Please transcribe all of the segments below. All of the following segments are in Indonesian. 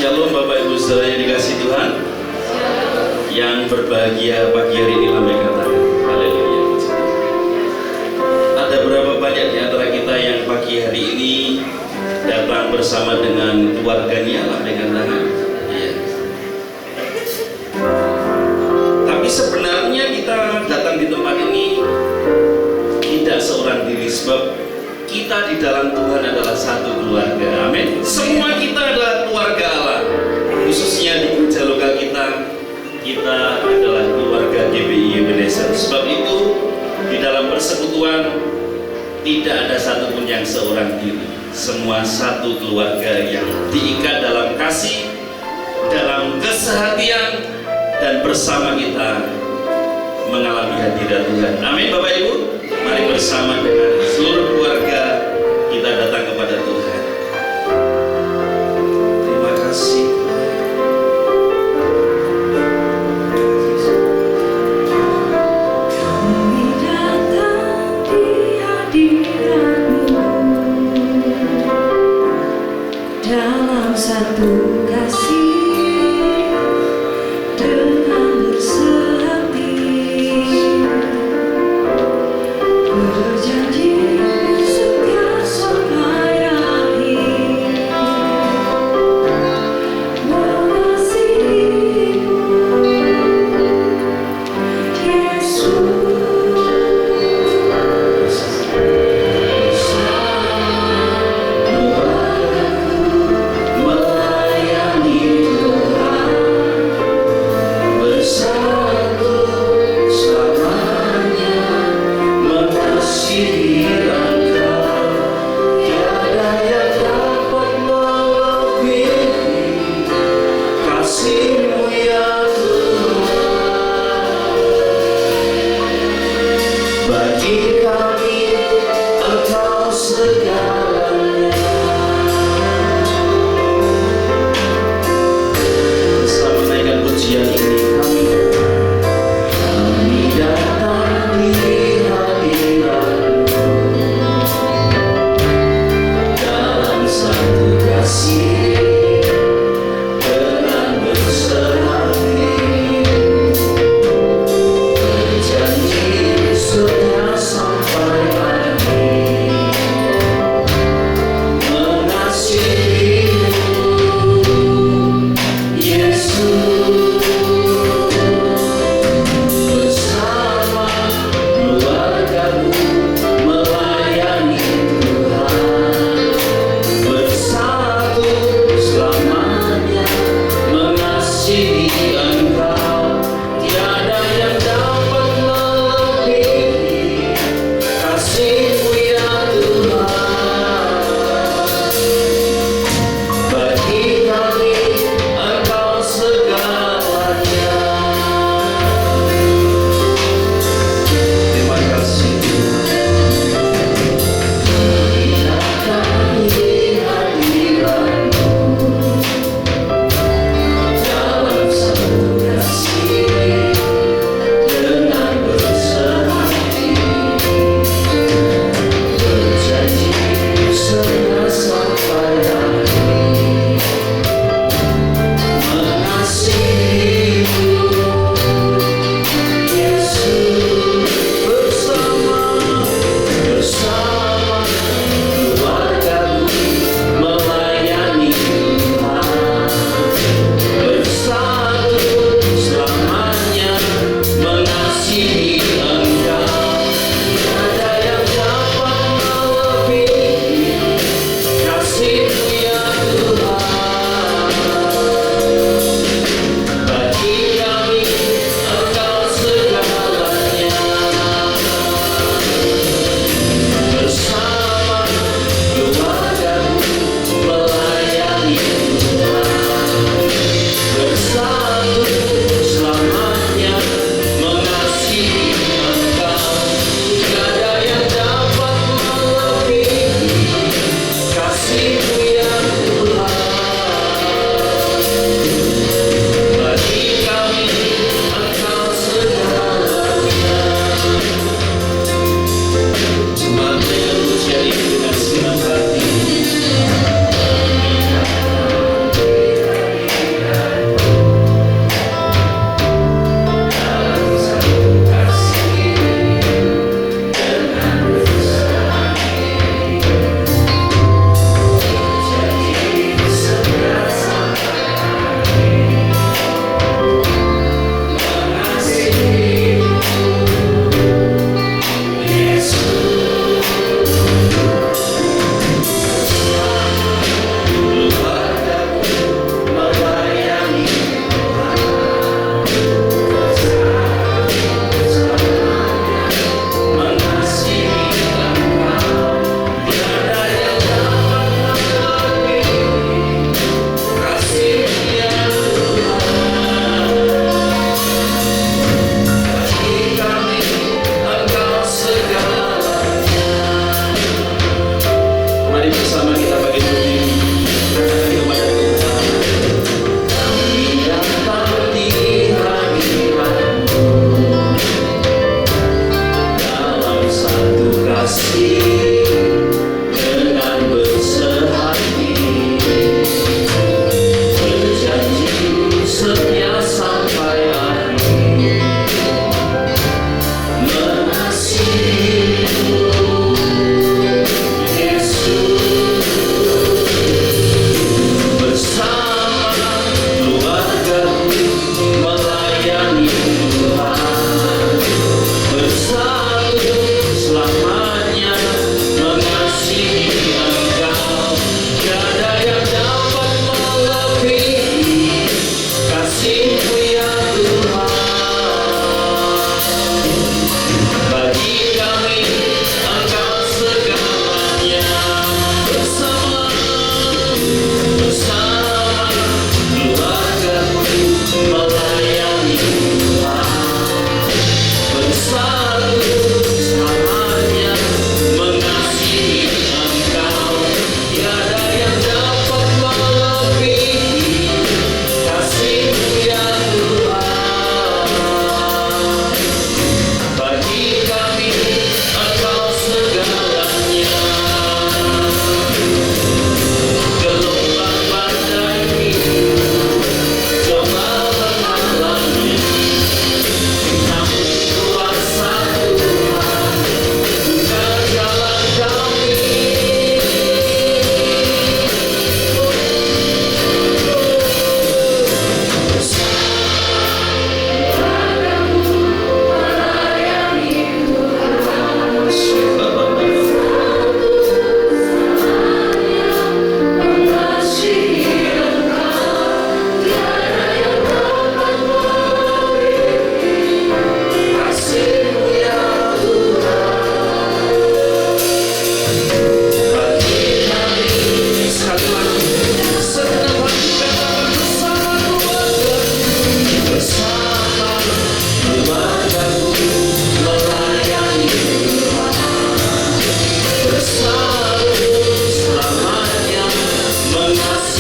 Shalom Bapak Ibu Saudara yang dikasihi Tuhan. Yang berbahagia pagi hari ini lambaikan tangan. Haleluya. Ada berapa banyak di antara kita yang pagi hari ini datang bersama dengan keluarganya? Lambaikan tangan. Ya. Tapi sebenarnya kita datang di tempat ini tidak seorang diri, sebab kita di dalam Tuhan adalah satu keluarga. Amin. Semua kita adalah keluarga Allah. Khususnya di gereja lokal kita adalah keluarga GBI Ebenezer. Sebab itu di dalam persekutuan tidak ada satupun yang seorang diri. Semua satu keluarga yang diikat dalam kasih, dalam kesehatian, dan bersama kita mengalami hadirat Tuhan. Amin Bapak Ibu. Mari bersama dengan seluruh keluarga kita datang kepada Tuhan. Terima kasih. Kami datang di hadirat-Mu dalam satu kasih dengan bersehati. Berjanji setia sampai akhir, mengasihi-Mu, Yesus. Bersama keluarga-Ku melayani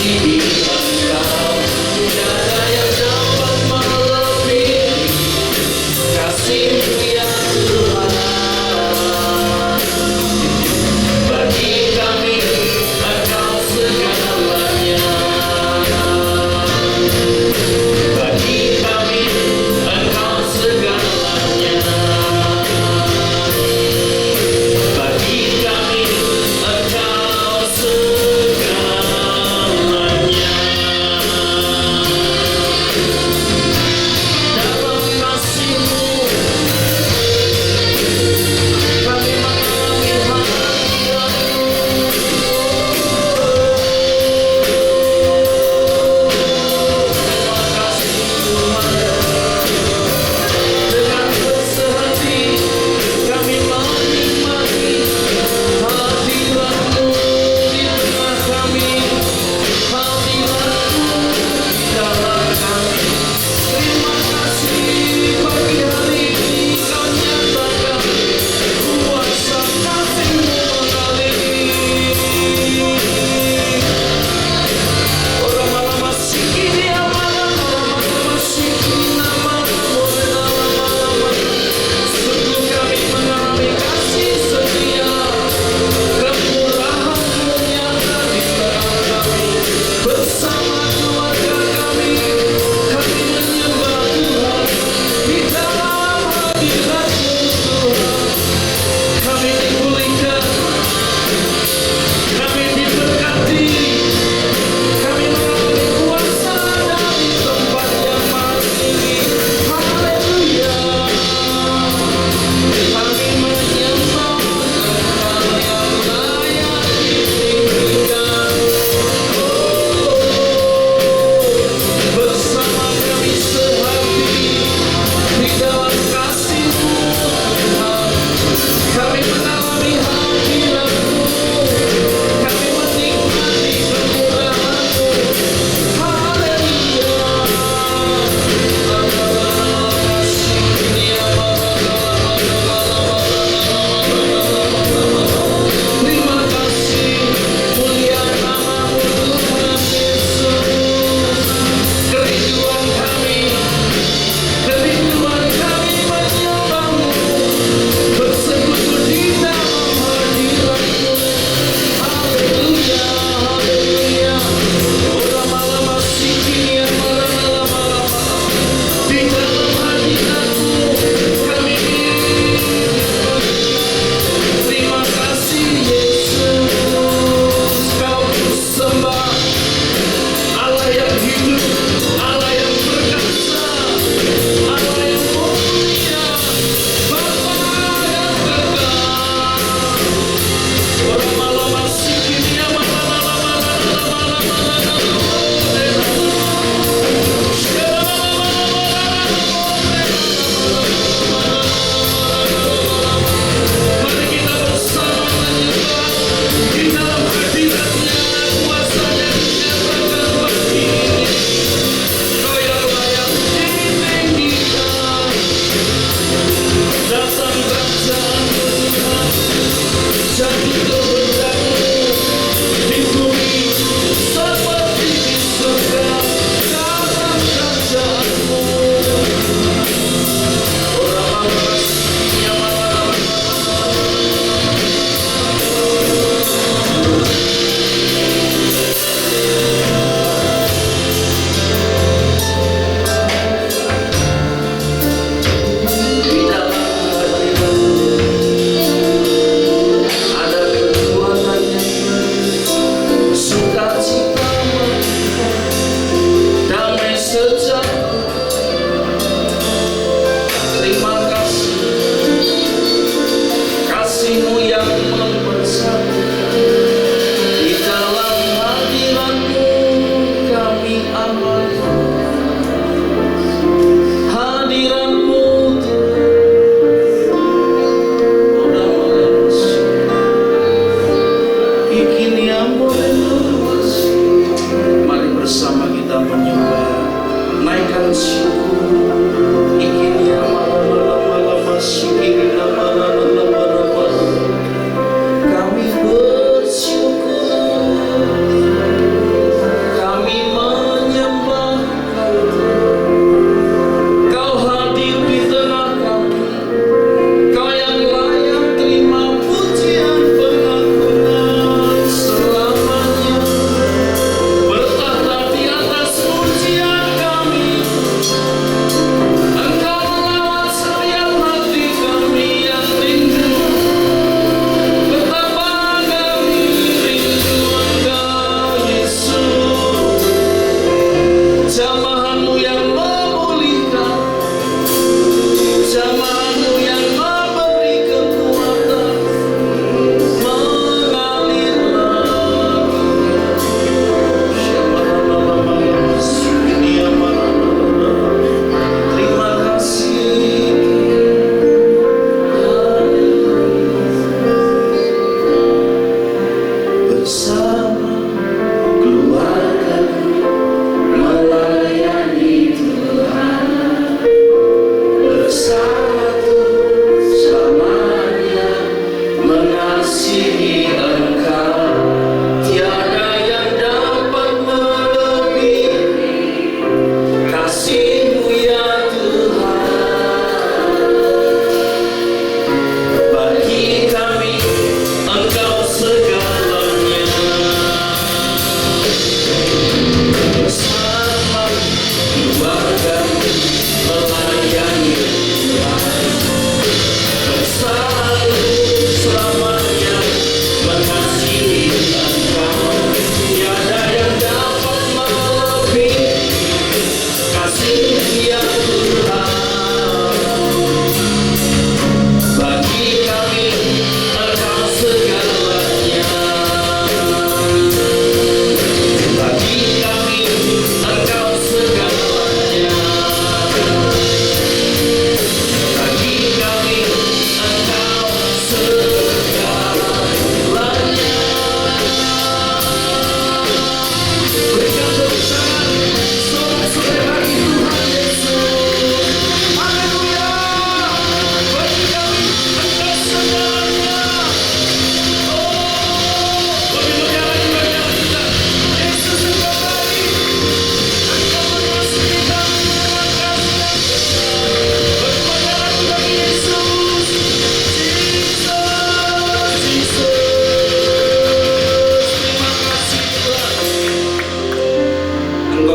mengasihi Engkau, tidak ada yang dapat melebihi kasih-Mu ya Tuhan. Bagi kami Engkau segalanya, bagi kami Engkau segalanya, bagi kami Engkau segalanya.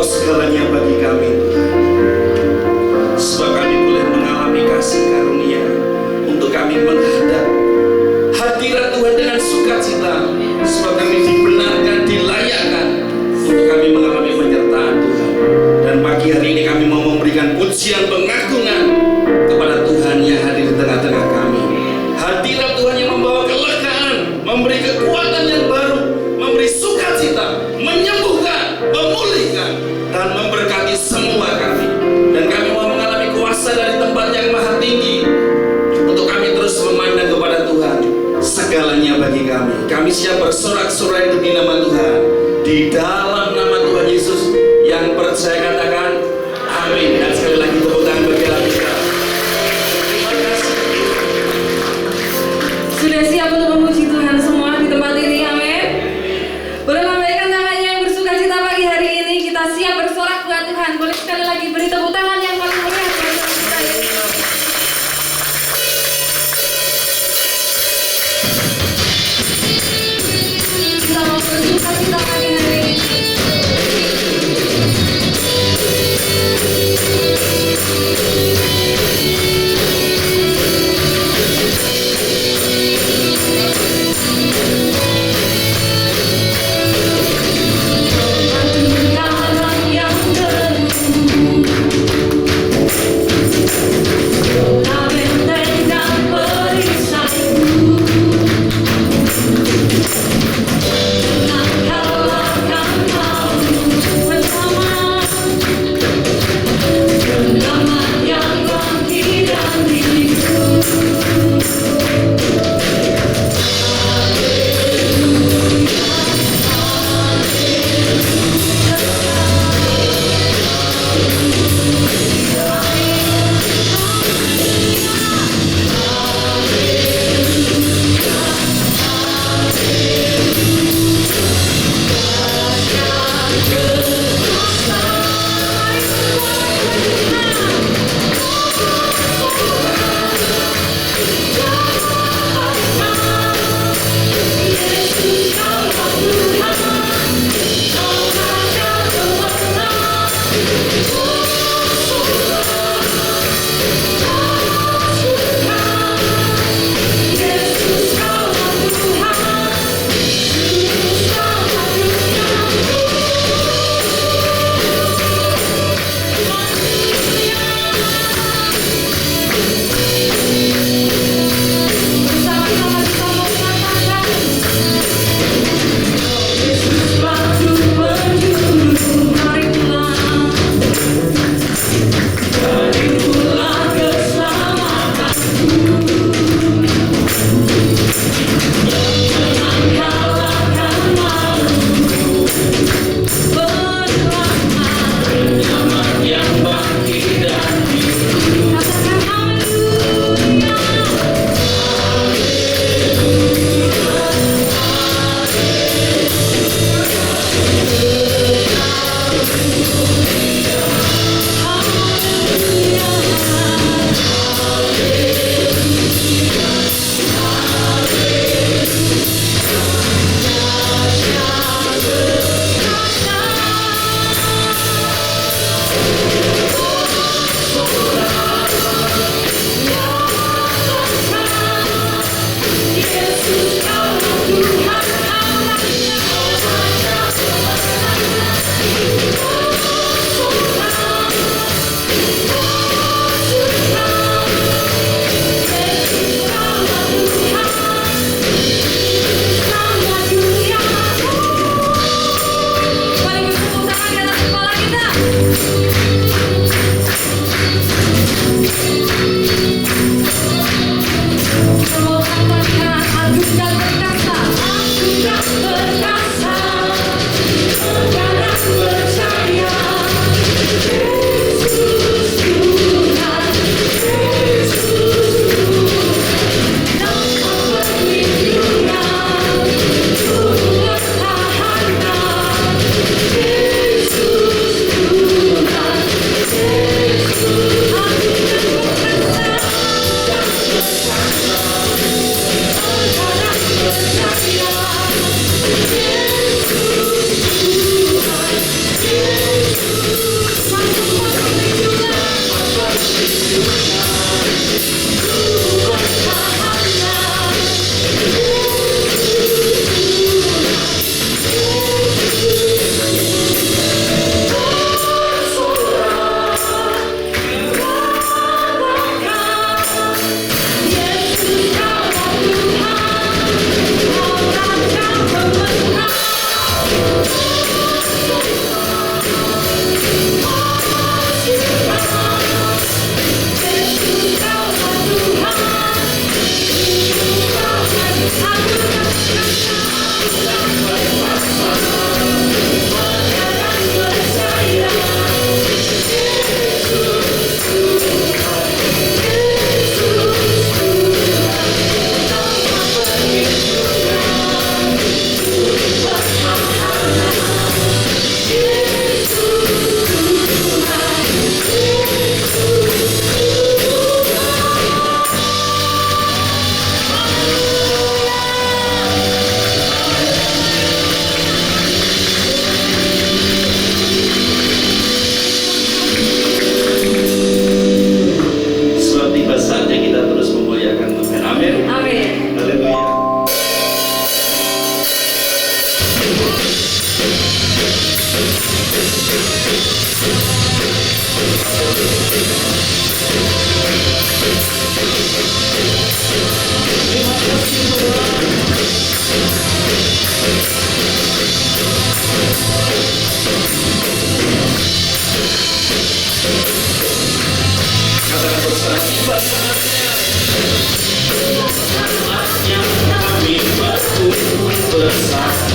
segalanya bagi kami, sebab kami boleh mengalami kasih karunia untuk kami menghadap hadirat Tuhan dengan sukacita, sebab kami dibenarkan, dilayakkan untuk kami mengalami penyertaan Tuhan. Dan pagi hari ini kami mau memberikan pujian pengagungan kepada Tuhan yang hadir di tengah-tengah kami. Hadirat Tuhan yang membawa kelegaan, memberi kekuatan yang baru, memberi sukacita, menyembuhkan, memulihkan, dan memberkati semua kami. Dan kami mau mengalami kuasa dari tempat yang maha tinggi untuk kami terus memandang kepada Tuhan. Segalanya bagi kami. Kami siap bersorak-sorai demi nama Tuhan. Di dalam nama Tuhan Yesus yang percaya katakan amin. Dan sekali lagi tepuk tangan bagi kita. Terima kasih. Sudah siap untuk memuji Tuhan semua di tempat ini, amin. Boleh lambaikan tangannya yang bersukacita pagi hari ini. Kita siap bersorak buat Tuhan. Boleh sekali lagi beri tepuk tangan yang paling meriah buat Tuhan kita ini. Kita mau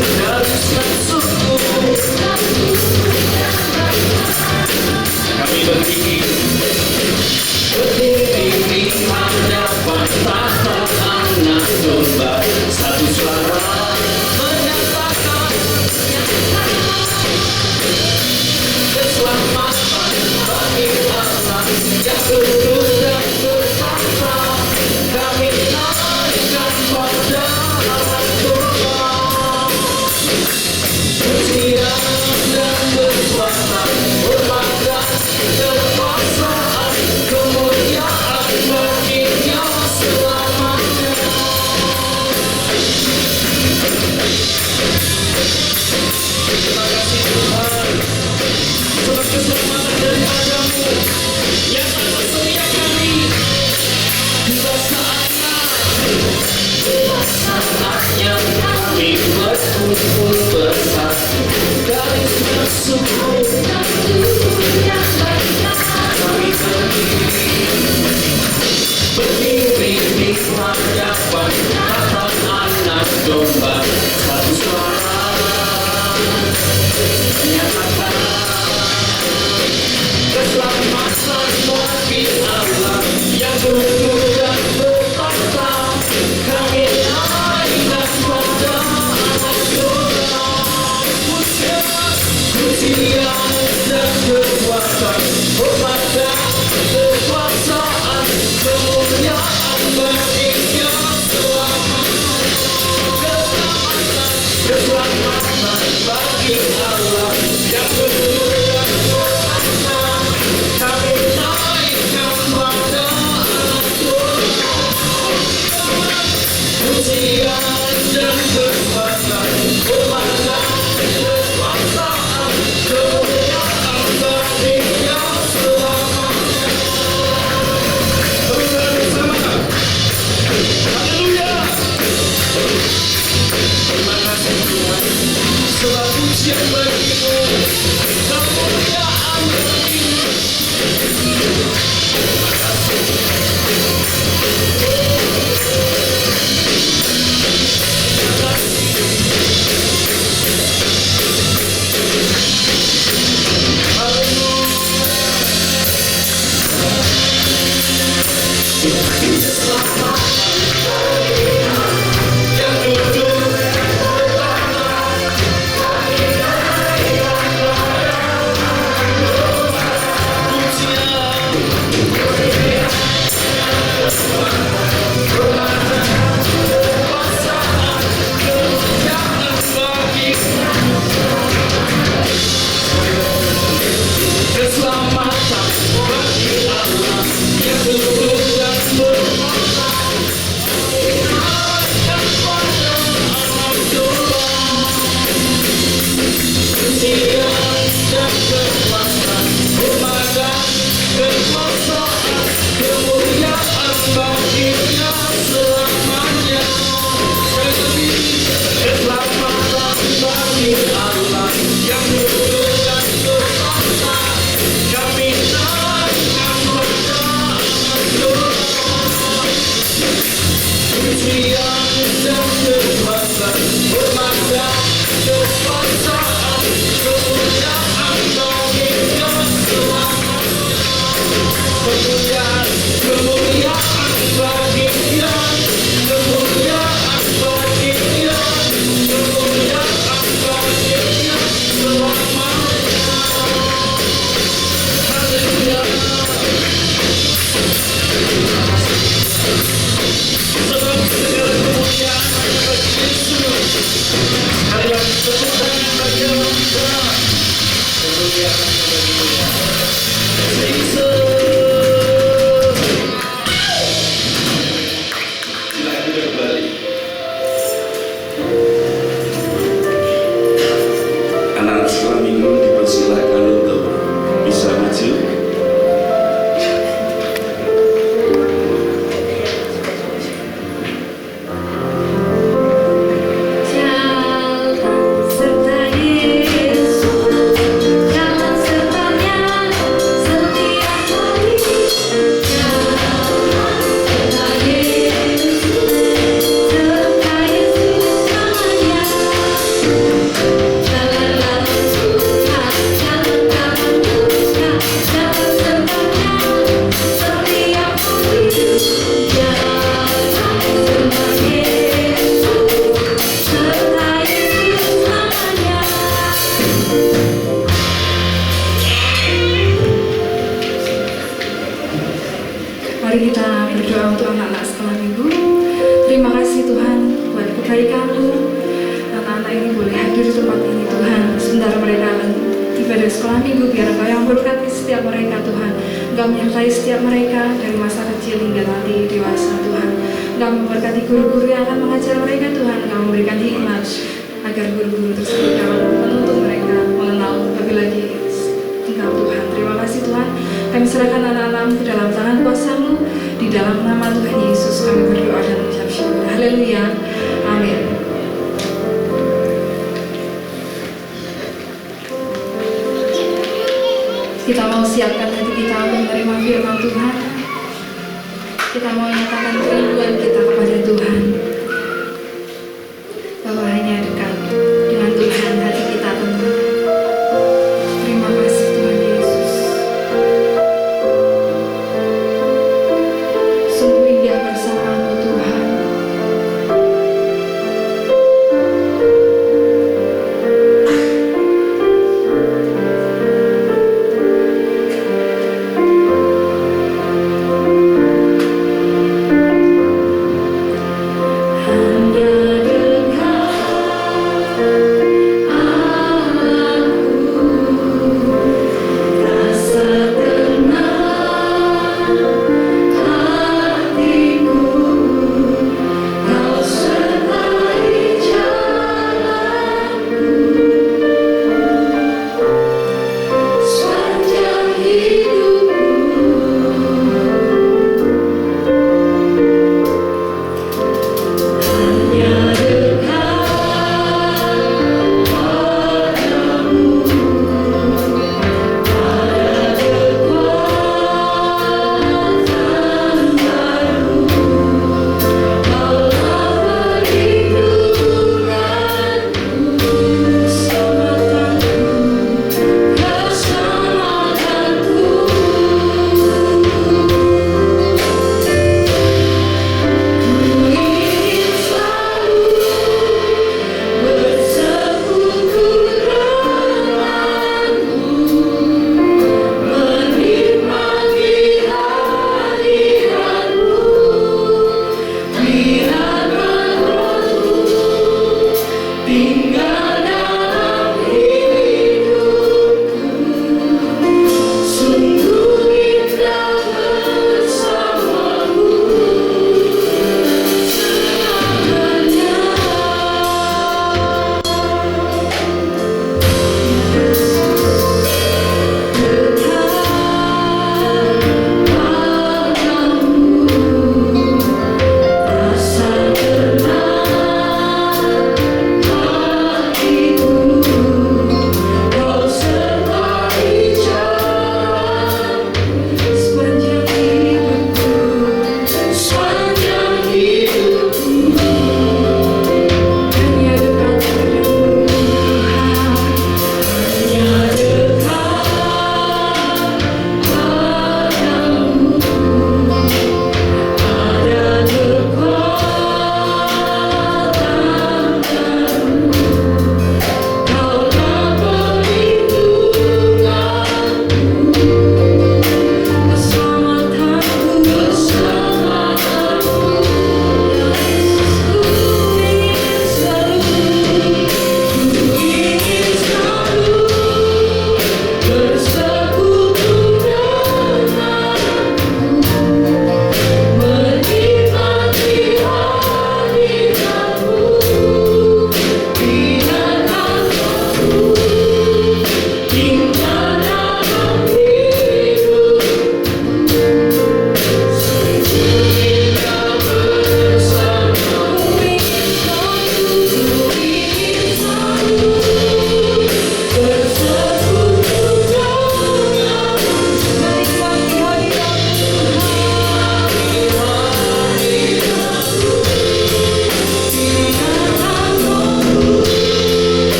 garis maksudku. Kami berdiri di hadapan tahta anak domba, satu suara menyatakan keselamatan bagi Allah yang duduk dan bertahta. Kami naikkan pada anak domba, pujian dan berkuasa, hormat dan kekuasaan, kemuliaan baginya selamanya. Terima kasih Tuhan, sebab keselamatan daripadamu yang akan setia kami. Tiba saatnya kami berkumpul bersatu, garis maksudku. Kami berdiri di hadapan tahta anak domba, satu suara menyatakan keselamatan bagi Allah yang duduk dan bertahta. Kami naikkan pada anak domba, pujian dan kekuasaan, hormat dan kekuasaan, kemuliaan baginya selamanya. Keselamatan bagi Allah yang duduk dan bertahta. Kami naikkan pada anak domba, pujian dan kekuasaan, hormat dan kekuasaan, kemuliaan baginya selamanya. Berikan bersama. Haleluya. Terima kasih Tuhan, sebab pujian bagimu, kemuliaan bagimu. Terima kasih. Yang duduk bertahta, keselamatan bagi Allah yang duduk dan bertahta. Naikkan pada anak domba, pujian dan kekuasaan, hormat dan kekuasaan, kemuliaan baginya selamanya. Keselamatan bagi Allah yang duduk dan bertahta. Kami naikkan pada anak domba, pujian dan kekuasaan, hormat dan kekuasaan, kemuliaan baginya selamanya. Kemuliaan baginya, kemuliaan baginya, kemuliaan baginya selamanya. Haleluya. Sebab segala kemuliaan hanya bagi Yesus. Hanya tepuk tangan bagi kita. Kemuliaan bagi Dia. Yesus. Silakan duduk kembali. Anak sekolah minggu dipersilakan untuk bisa maju. Jalan serta Yesus, jalan Mari kita berdoa untuk anak-anak sekolah minggu. Terima kasih Tuhan buat kebaikan-Mu. Anak-anak ini boleh hadir di tempat ini Tuhan. Sebentar mereka tiba dari sekolah minggu, biar Engkau yang berkati setiap mereka Tuhan. Engkau menyertai setiap mereka dari masa kecil hingga nanti dewasa Tuhan. Engkau memberkati guru-guru yang akan mengajar mereka Tuhan. Engkau memberikan hikmat agar guru-guru tersebut dapat menuntun mereka mengenal lebih lagi Engkau Tuhan. Terima kasih Tuhan. Kami serahkan anak-anak-Mu ke dalam tangan kuasa-Mu. Di dalam nama Tuhan Yesus kami berdoa dan mengucap syukur. Haleluya. Amin. Kita mau siapkan hati kita untuk menerima firman Tuhan. Kita mau nyatakan kerinduan kita kepada Tuhan, bahwa hanya dekat dengan Tuhan hati kita tenang. Terima kasih Tuhan Yesus. Sungguh indah bersama-Mu Tuhan.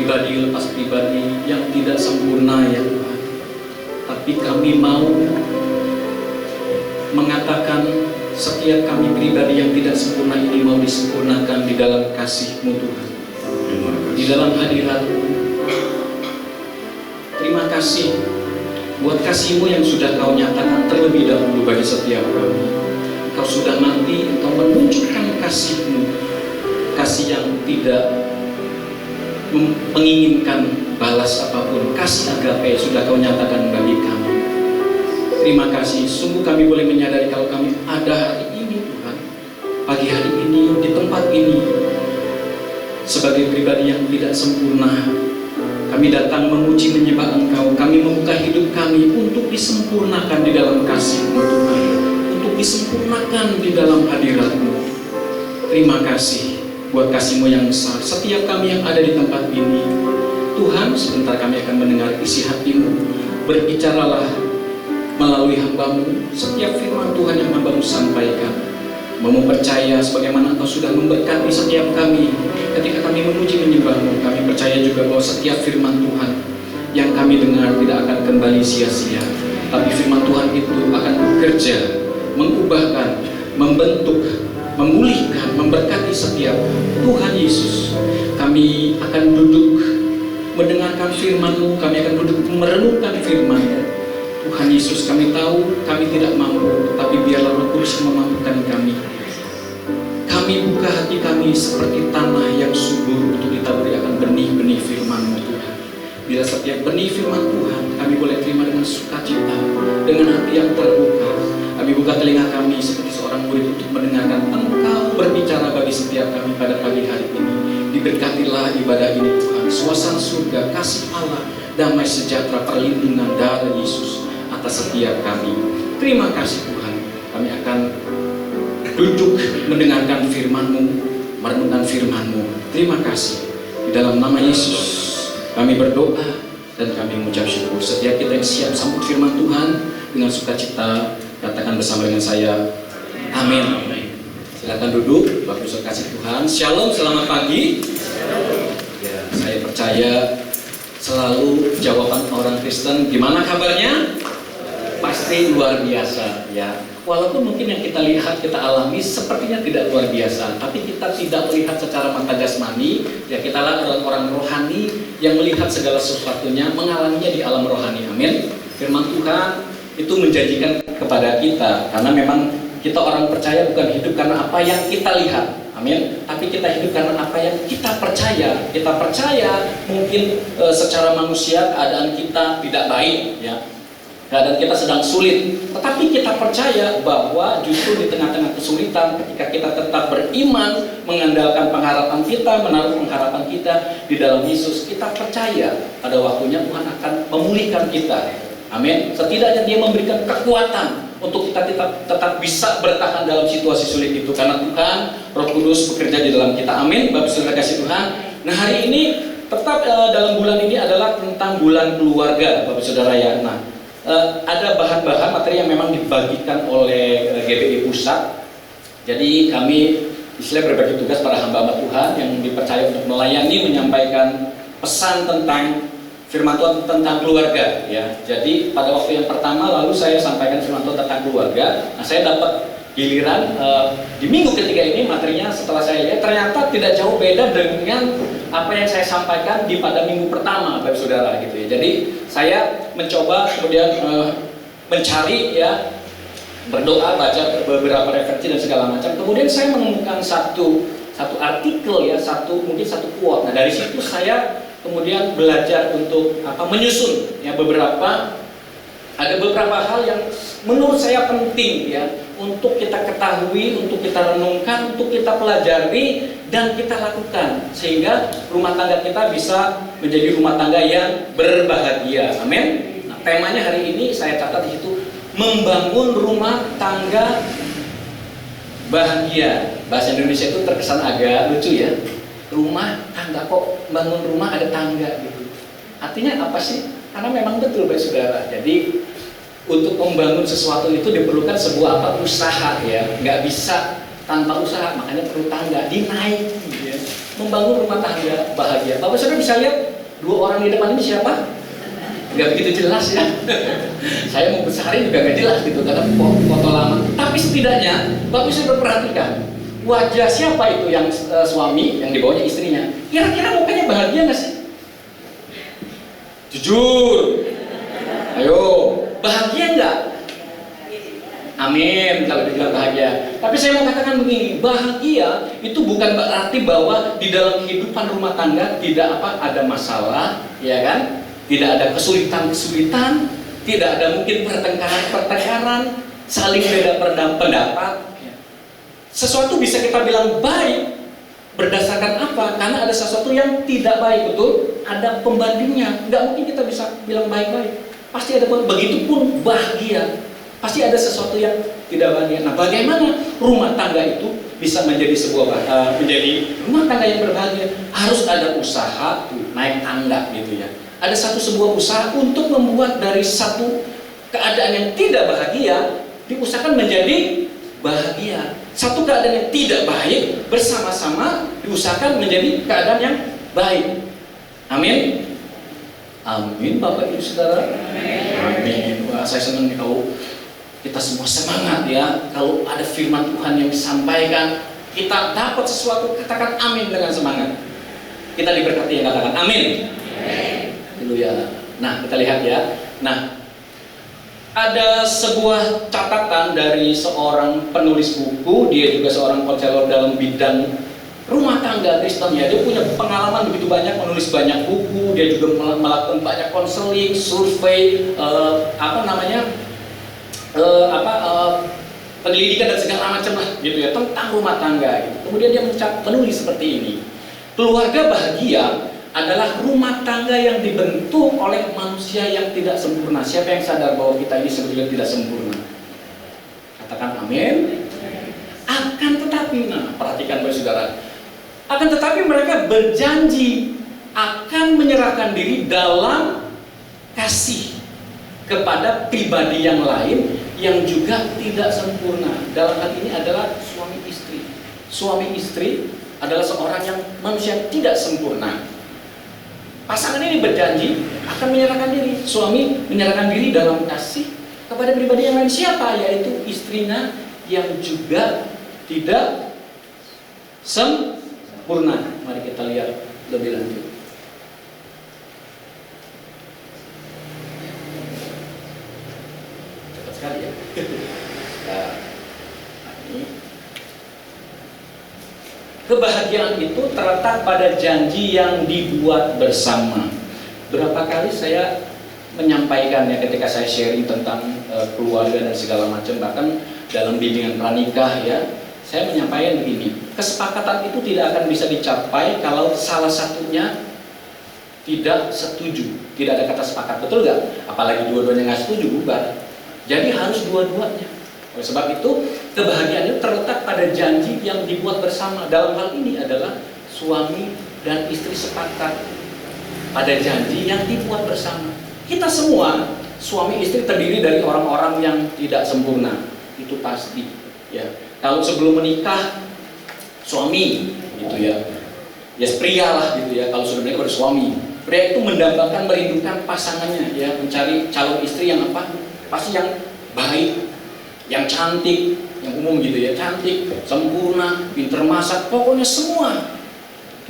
pribadi lepas pribadi yang tidak sempurna ya Tuhan. Tapi kami mau mengatakan setiap kami pribadi yang tidak sempurna ini mau disempurnakan di dalam kasih-Mu Tuhan, di dalam hadirat-Mu. Terima kasih buat kasih-Mu yang sudah Kau nyatakan terlebih dahulu bagi setiap kami. Kau sudah mati, Engkau menunjukkan kasih-Mu, kasih yang tidak menginginkan balas apapun. Kasih agape sudah Kau nyatakan bagi kami. Terima kasih, sungguh kami boleh menyadari kalau kami ada hari ini Tuhan, pagi hari ini, di tempat ini, sebagai pribadi yang tidak sempurna. Kami datang memuji menyembah Engkau, kami membuka hidup kami untuk disempurnakan di dalam kasih-Mu Tuhan, untuk disempurnakan di dalam hadirat-Mu. Terima kasih buat kasih-Mu yang besar. Setiap kami yang ada di tempat ini, Tuhan, sebentar kami akan mendengar isi hati-Mu. Berbicaralah melalui hamba-Mu setiap firman Tuhan yang hamba-Mu sampaikan. Mau percaya sebagaimana Engkau sudah memberkati setiap kami ketika kami memuji menyembah-Mu. Kami percaya juga bahwa setiap firman Tuhan yang kami dengar tidak akan kembali sia-sia, tapi firman Tuhan itu akan bekerja, mengubahkan, membentuk, memulihkan, memberkati setiap. Tuhan Yesus, kami akan duduk mendengarkan firman-Mu, kami akan duduk merenungkan firman-Mu. Tuhan Yesus, kami tahu kami tidak mampu, tapi biarlah Roh Kudus memampukan kami. Kami buka hati kami seperti tanah yang subur untuk ditaburi akan benih-benih firman-Mu Tuhan. Bila setiap benih firman Tuhan kami boleh terima dengan sukacita, dengan hati yang terbuka. Kami buka telinga kami seperti seorang murid untuk mendengarkan Engkau berbicara bagi setiap kami pada pagi hari ini. Diberkatilah ibadah ini Tuhan, suasana surga, kasih Allah, damai sejahtera, perlindungan darah Yesus atas setiap kami. Terima kasih Tuhan, kami akan duduk mendengarkan firman-Mu, merenungkan firman-Mu. Terima kasih. Di dalam nama Yesus kami berdoa dan kami mengucap syukur. Setiap kita yang siap sambut firman Tuhan dengan sukacita, katakan bersama dengan saya, amin. Silakan duduk, Bapak Ibu kasih Tuhan. Shalom, selamat pagi. Ya, saya percaya selalu jawaban orang Kristen, gimana kabarnya? Pasti luar biasa ya. Walaupun mungkin yang kita lihat, kita alami sepertinya tidak luar biasa, tapi kita tidak melihat secara mata jasmani. Ya, kita adalah orang rohani yang melihat segala sesuatunya, mengalaminya di alam rohani. Amin. Firman Tuhan itu menjanjikan kepada kita, karena memang kita orang percaya bukan hidup karena apa yang kita lihat. Amin. Tapi kita hidup karena apa yang kita percaya. Kita percaya mungkin secara manusia keadaan kita tidak baik ya. Keadaan kita sedang sulit, tetapi kita percaya bahwa justru di tengah-tengah kesulitan, ketika kita tetap beriman, mengandalkan pengharapan kita, menaruh pengharapan kita di dalam Yesus, kita percaya pada waktunya Tuhan akan memulihkan kita. Amin. Setidaknya Dia memberikan kekuatan untuk kita tetap bisa bertahan dalam situasi sulit itu, karena Tuhan Roh Kudus bekerja di dalam kita. Amin. Bapak Saudara kasih Tuhan. Nah, hari ini tetap dalam bulan ini adalah tentang bulan keluarga, Bapak Saudara ya. Nah, ada bahan-bahan materi yang memang dibagikan oleh GBI Pusat. Jadi kami istilahnya berbagi tugas pada hamba-hamba Tuhan yang dipercaya untuk melayani, menyampaikan pesan tentang firman Tuhan tentang keluarga ya. Jadi pada waktu yang pertama lalu saya sampaikan firman Tuhan tentang keluarga. Nah, saya dapat giliran di minggu ketiga ini materinya setelah saya lihat ternyata tidak jauh beda dengan apa yang saya sampaikan di pada minggu pertama, Bapak Saudara gitu ya. Jadi saya mencoba kemudian mencari ya, berdoa, baca beberapa referensi dan segala macam. Kemudian saya menemukan satu artikel ya, mungkin satu quote. Nah, dari situ saya kemudian belajar untuk menyusun ya ada beberapa hal yang menurut saya penting ya untuk kita ketahui, untuk kita renungkan, untuk kita pelajari dan kita lakukan sehingga rumah tangga kita bisa menjadi rumah tangga yang berbahagia. Amin. Nah, temanya hari ini saya catat di situ, membangun rumah tangga bahagia. Bahasa Indonesia itu terkesan agak lucu ya. Rumah tangga, kok bangun rumah ada tangga gitu. Artinya apa sih? Karena memang betul Bapak Saudara. Jadi untuk membangun sesuatu itu diperlukan sebuah usaha ya. Nggak bisa tanpa usaha, makanya perlu tangga, dinaiki ya. membangun rumah tangga bahagia. Bapak Saudara bisa lihat dua orang di depan ini siapa? Nggak begitu jelas ya. Saya mau besarin juga nggak jelas gitu karena foto lama. Tapi setidaknya Bapak Saudara perhatikan wajah siapa itu yang suami, yang dibawanya istrinya. Kira-kira mukanya bahagia nggak sih? Jujur. Ayo, bahagia nggak? Amin kalau dibilang bahagia. Tapi saya mau katakan begini, bahagia itu bukan berarti bahwa di dalam kehidupan rumah tangga tidak ada masalah, ya kan? Tidak ada kesulitan-kesulitan, tidak ada mungkin pertengkaran, saling beda pendapat. Sesuatu bisa kita bilang baik berdasarkan apa? Karena ada sesuatu yang tidak baik, betul? Ada pembandingnya. Nggak mungkin kita bisa bilang baik-baik. Pasti ada, begitupun bahagia. Pasti ada sesuatu yang tidak bahagia. Nah, bagaimana rumah tangga itu bisa menjadi menjadi rumah tangga yang berbahagia? Harus ada usaha naik tangga gitu ya. Ada sebuah usaha untuk membuat dari satu keadaan yang tidak bahagia diusahakan menjadi bahagia. Satu keadaan yang tidak baik bersama-sama diusahakan menjadi keadaan yang baik. Amin. Amin, Bapak Ibu Saudara. Amin. Wah, saya senang nih kalau kita semua semangat ya, kalau ada firman Tuhan yang disampaikan, kita dapat sesuatu, katakan amin dengan semangat. Kita diberkati yang katakan amin. Haleluya. Nah, kita lihat ya. Nah, ada sebuah catatan dari seorang penulis buku, dia juga seorang konselor dalam bidang rumah tangga Kristen ya. Dia punya pengalaman begitu banyak, menulis banyak buku, dia juga melakukan banyak konseling, survei, penyelidikan dan segala macam lah gitu ya tentang rumah tangga gitu. Kemudian dia menulis seperti ini. Keluarga bahagia adalah rumah tangga yang dibentuk oleh manusia yang tidak sempurna. Siapa yang sadar bahwa kita ini sebetulnya tidak sempurna? Katakan amin. Akan tetapi, nah perhatikan Bapak Saudara, akan tetapi mereka berjanji akan menyerahkan diri dalam kasih kepada pribadi yang lain yang juga tidak sempurna. Dalam hal ini adalah suami istri. Suami istri adalah seorang yang manusia tidak sempurna. Pasangan ini berjanji akan menyerahkan diri. Suami menyerahkan diri dalam kasih kepada pribadi yang lain. Siapa? Yaitu istrinya yang juga tidak sempurna. Mari kita lihat lebih lanjut. Cepat sekali ya. Kebahagiaan itu terletak pada janji yang dibuat bersama. Berapa kali saya menyampaikan ya ketika saya sharing tentang keluarga dan segala macam, bahkan dalam bimbingan pranikah ya, saya menyampaikan begini, kesepakatan itu tidak akan bisa dicapai kalau salah satunya tidak setuju. Tidak ada kata sepakat, betul nggak? Apalagi dua-duanya nggak setuju, bubar. Jadi harus dua-duanya. Oleh sebab itu, kebahagiaan itu terletak pada janji yang dibuat bersama. Dalam hal ini adalah suami dan istri sepakat pada janji yang dibuat bersama. Kita semua, suami istri terdiri dari orang-orang yang tidak sempurna. Itu pasti. Ya. Kalau sebelum menikah, suami, gitu ya. Ya pria lah gitu ya. Kalau sudah menikah bersuami, pria itu mendambakan, merindukan pasangannya, ya, mencari calon istri yang apa? Pasti yang baik, yang cantik, yang umum gitu ya, cantik, sempurna, pinter masak, pokoknya semua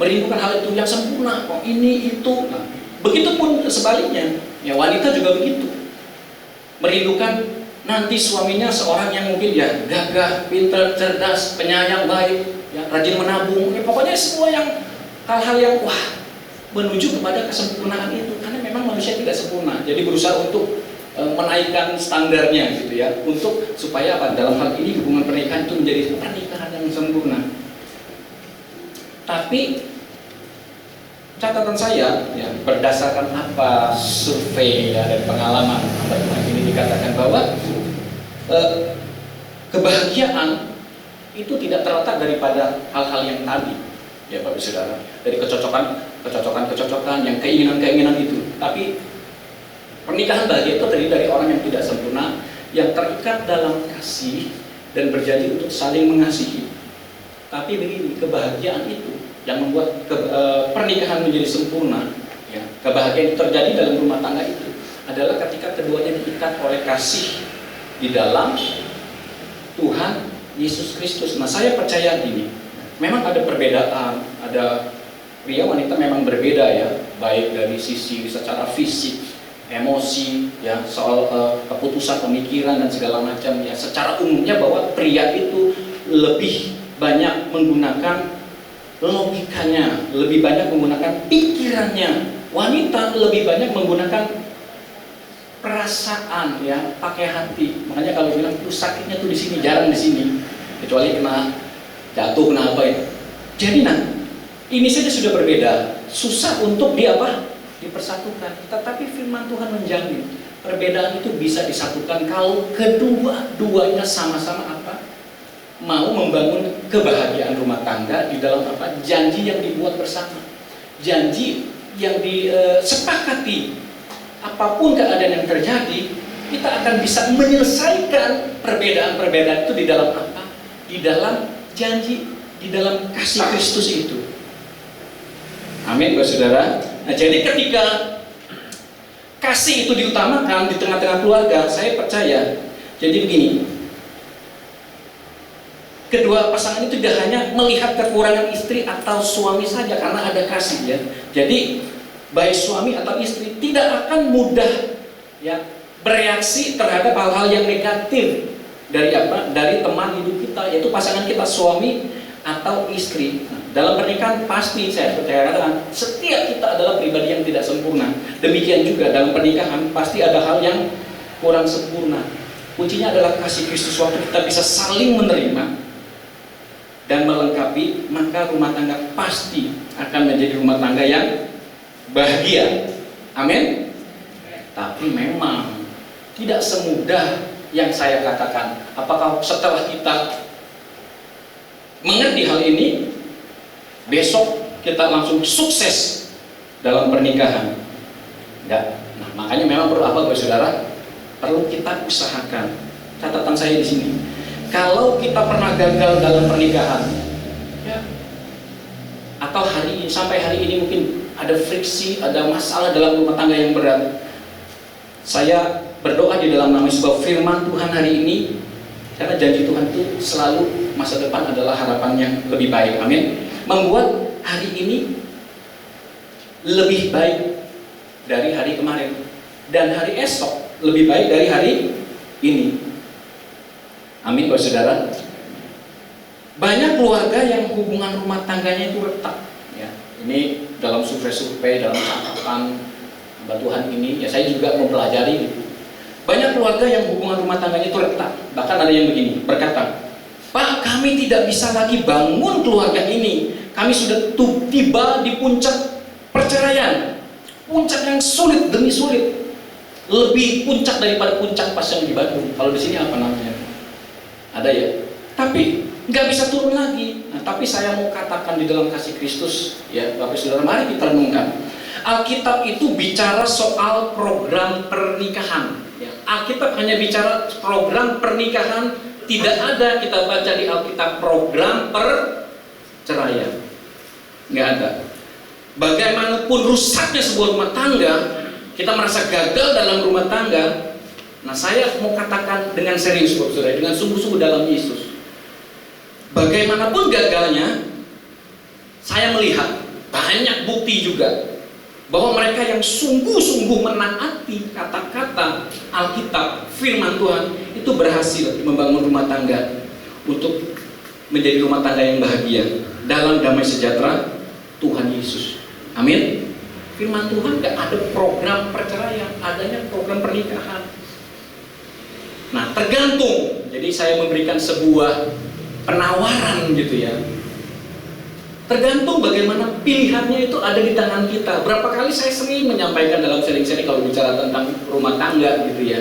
merindukan hal itu yang sempurna. Oh ini itu, nah, begitupun sebaliknya, ya wanita juga begitu, merindukan nanti suaminya seorang yang mungkin ya gagah, pinter, cerdas, penyayang, baik, ya, rajin menabung, ya, pokoknya semua yang hal-hal yang wah menuju kepada kesempurnaan itu, karena memang manusia tidak sempurna, jadi berusaha untuk menaikkan standarnya gitu ya, untuk supaya apa, dalam hal ini hubungan pernikahan itu menjadi pernikahan yang sempurna. Tapi catatan saya ya, berdasarkan apa survei ya, dan pengalaman ini dikatakan bahwa kebahagiaan itu tidak terletak daripada hal-hal yang tadi ya Bapak Saudara, dari kecocokan yang keinginan itu, tapi pernikahan bahagia itu terdiri dari orang yang tidak sempurna, yang terikat dalam kasih dan berjanji untuk saling mengasihi. Tapi begini, kebahagiaan itu yang membuat pernikahan menjadi sempurna, ya, kebahagiaan itu terjadi dalam rumah tangga itu adalah ketika keduanya diikat oleh kasih di dalam Tuhan Yesus Kristus. Nah, saya percaya gini, memang ada perbedaan, ada pria wanita memang berbeda ya, baik dari sisi secara fisik, emosi, ya, soal keputusan pemikiran dan segala macam ya. Secara umumnya bahwa pria itu lebih banyak menggunakan logikanya, lebih banyak menggunakan pikirannya. Wanita lebih banyak menggunakan perasaan, ya, pakai hati. Makanya kalau bilang tuh sakitnya tuh di sini, jarang di sini, kecuali kena jatuh, kena apa itu. Jadi ini saja sudah berbeda, susah untuk dipersatukan. Tetapi firman Tuhan menjamin perbedaan itu bisa disatukan kalau kedua-duanya sama-sama mau membangun kebahagiaan rumah tangga di dalam janji yang dibuat bersama, janji yang disepakati. Apapun keadaan yang terjadi, kita akan bisa menyelesaikan perbedaan-perbedaan itu di dalam di dalam janji, di dalam kasih Kristus itu. Amin, saudara. Nah, jadi ketika kasih itu diutamakan di tengah-tengah keluarga, saya percaya. Jadi begini, kedua pasangan itu tidak hanya melihat kekurangan istri atau suami saja karena ada kasih, ya. Jadi baik suami atau istri tidak akan mudah, ya, bereaksi terhadap hal-hal yang negatif dari teman hidup kita, yaitu pasangan kita, suami atau istri. Nah, dalam pernikahan pasti saya percaya katakan setiap kita adalah pribadi yang tidak sempurna. Demikian juga dalam pernikahan pasti ada hal yang kurang sempurna. Kuncinya adalah kasih Kristus. Waktu kita bisa saling menerima dan melengkapi, maka rumah tangga pasti akan menjadi rumah tangga yang bahagia. Amin. Tapi memang tidak semudah yang saya katakan. Apakah setelah kita mengerti hal ini, besok kita langsung sukses dalam pernikahan? Enggak. Nah, makanya memang perlu apa, saudara? Perlu kita usahakan. Catatan saya di sini. Kalau kita pernah gagal dalam pernikahan, ya, atau sampai hari ini mungkin ada friksi, ada masalah dalam rumah tangga yang berat, saya berdoa di dalam nama Yesus bahwa firman Tuhan hari ini, karena janji Tuhan itu selalu masa depan adalah harapan yang lebih baik. Amin. Membuat hari ini lebih baik dari hari kemarin, dan hari esok lebih baik dari hari ini. Amin, saudara. Banyak keluarga yang hubungan rumah tangganya itu retak, ya. Ini dalam survei dalam catatan hamba Tuhan ini, ya, saya juga mempelajari itu. Banyak keluarga yang hubungan rumah tangganya itu retak. Bahkan ada yang begini, berkata, "Pak, kami tidak bisa lagi bangun keluarga ini. Kami sudah tiba di puncak perceraian. Puncak yang sulit demi sulit. Lebih puncak daripada puncak pas yang di Bandung. Kalau di sini apa namanya? Ada, ya. Tapi nggak bisa turun lagi." Nah, tapi saya mau katakan di dalam kasih Kristus, ya, Bapak Saudara, mari kita renungkan. Alkitab itu bicara soal program pernikahan. Ya. Alkitab hanya bicara program pernikahan. Tidak ada kita baca di Alkitab program perceraian. Nggak ada. Bagaimanapun rusaknya sebuah rumah tangga, kita merasa gagal dalam rumah tangga. Nah, saya mau katakan dengan serius, saudara, dengan sungguh-sungguh dalam Yesus. Bagaimanapun gagalnya, saya melihat banyak bukti juga bahwa mereka yang sungguh-sungguh menaati kata-kata Alkitab, firman Tuhan, itu berhasil membangun rumah tangga untuk menjadi rumah tangga yang bahagia dalam damai sejahtera Tuhan Yesus. Amin. Firman Tuhan gak ada program perceraian, adanya program pernikahan. Nah, tergantung. Jadi saya memberikan sebuah penawaran gitu, ya. Tergantung bagaimana pilihannya itu ada di tangan kita. Berapa kali saya sering menyampaikan dalam sharing-sharing kalau bicara tentang rumah tangga gitu, ya.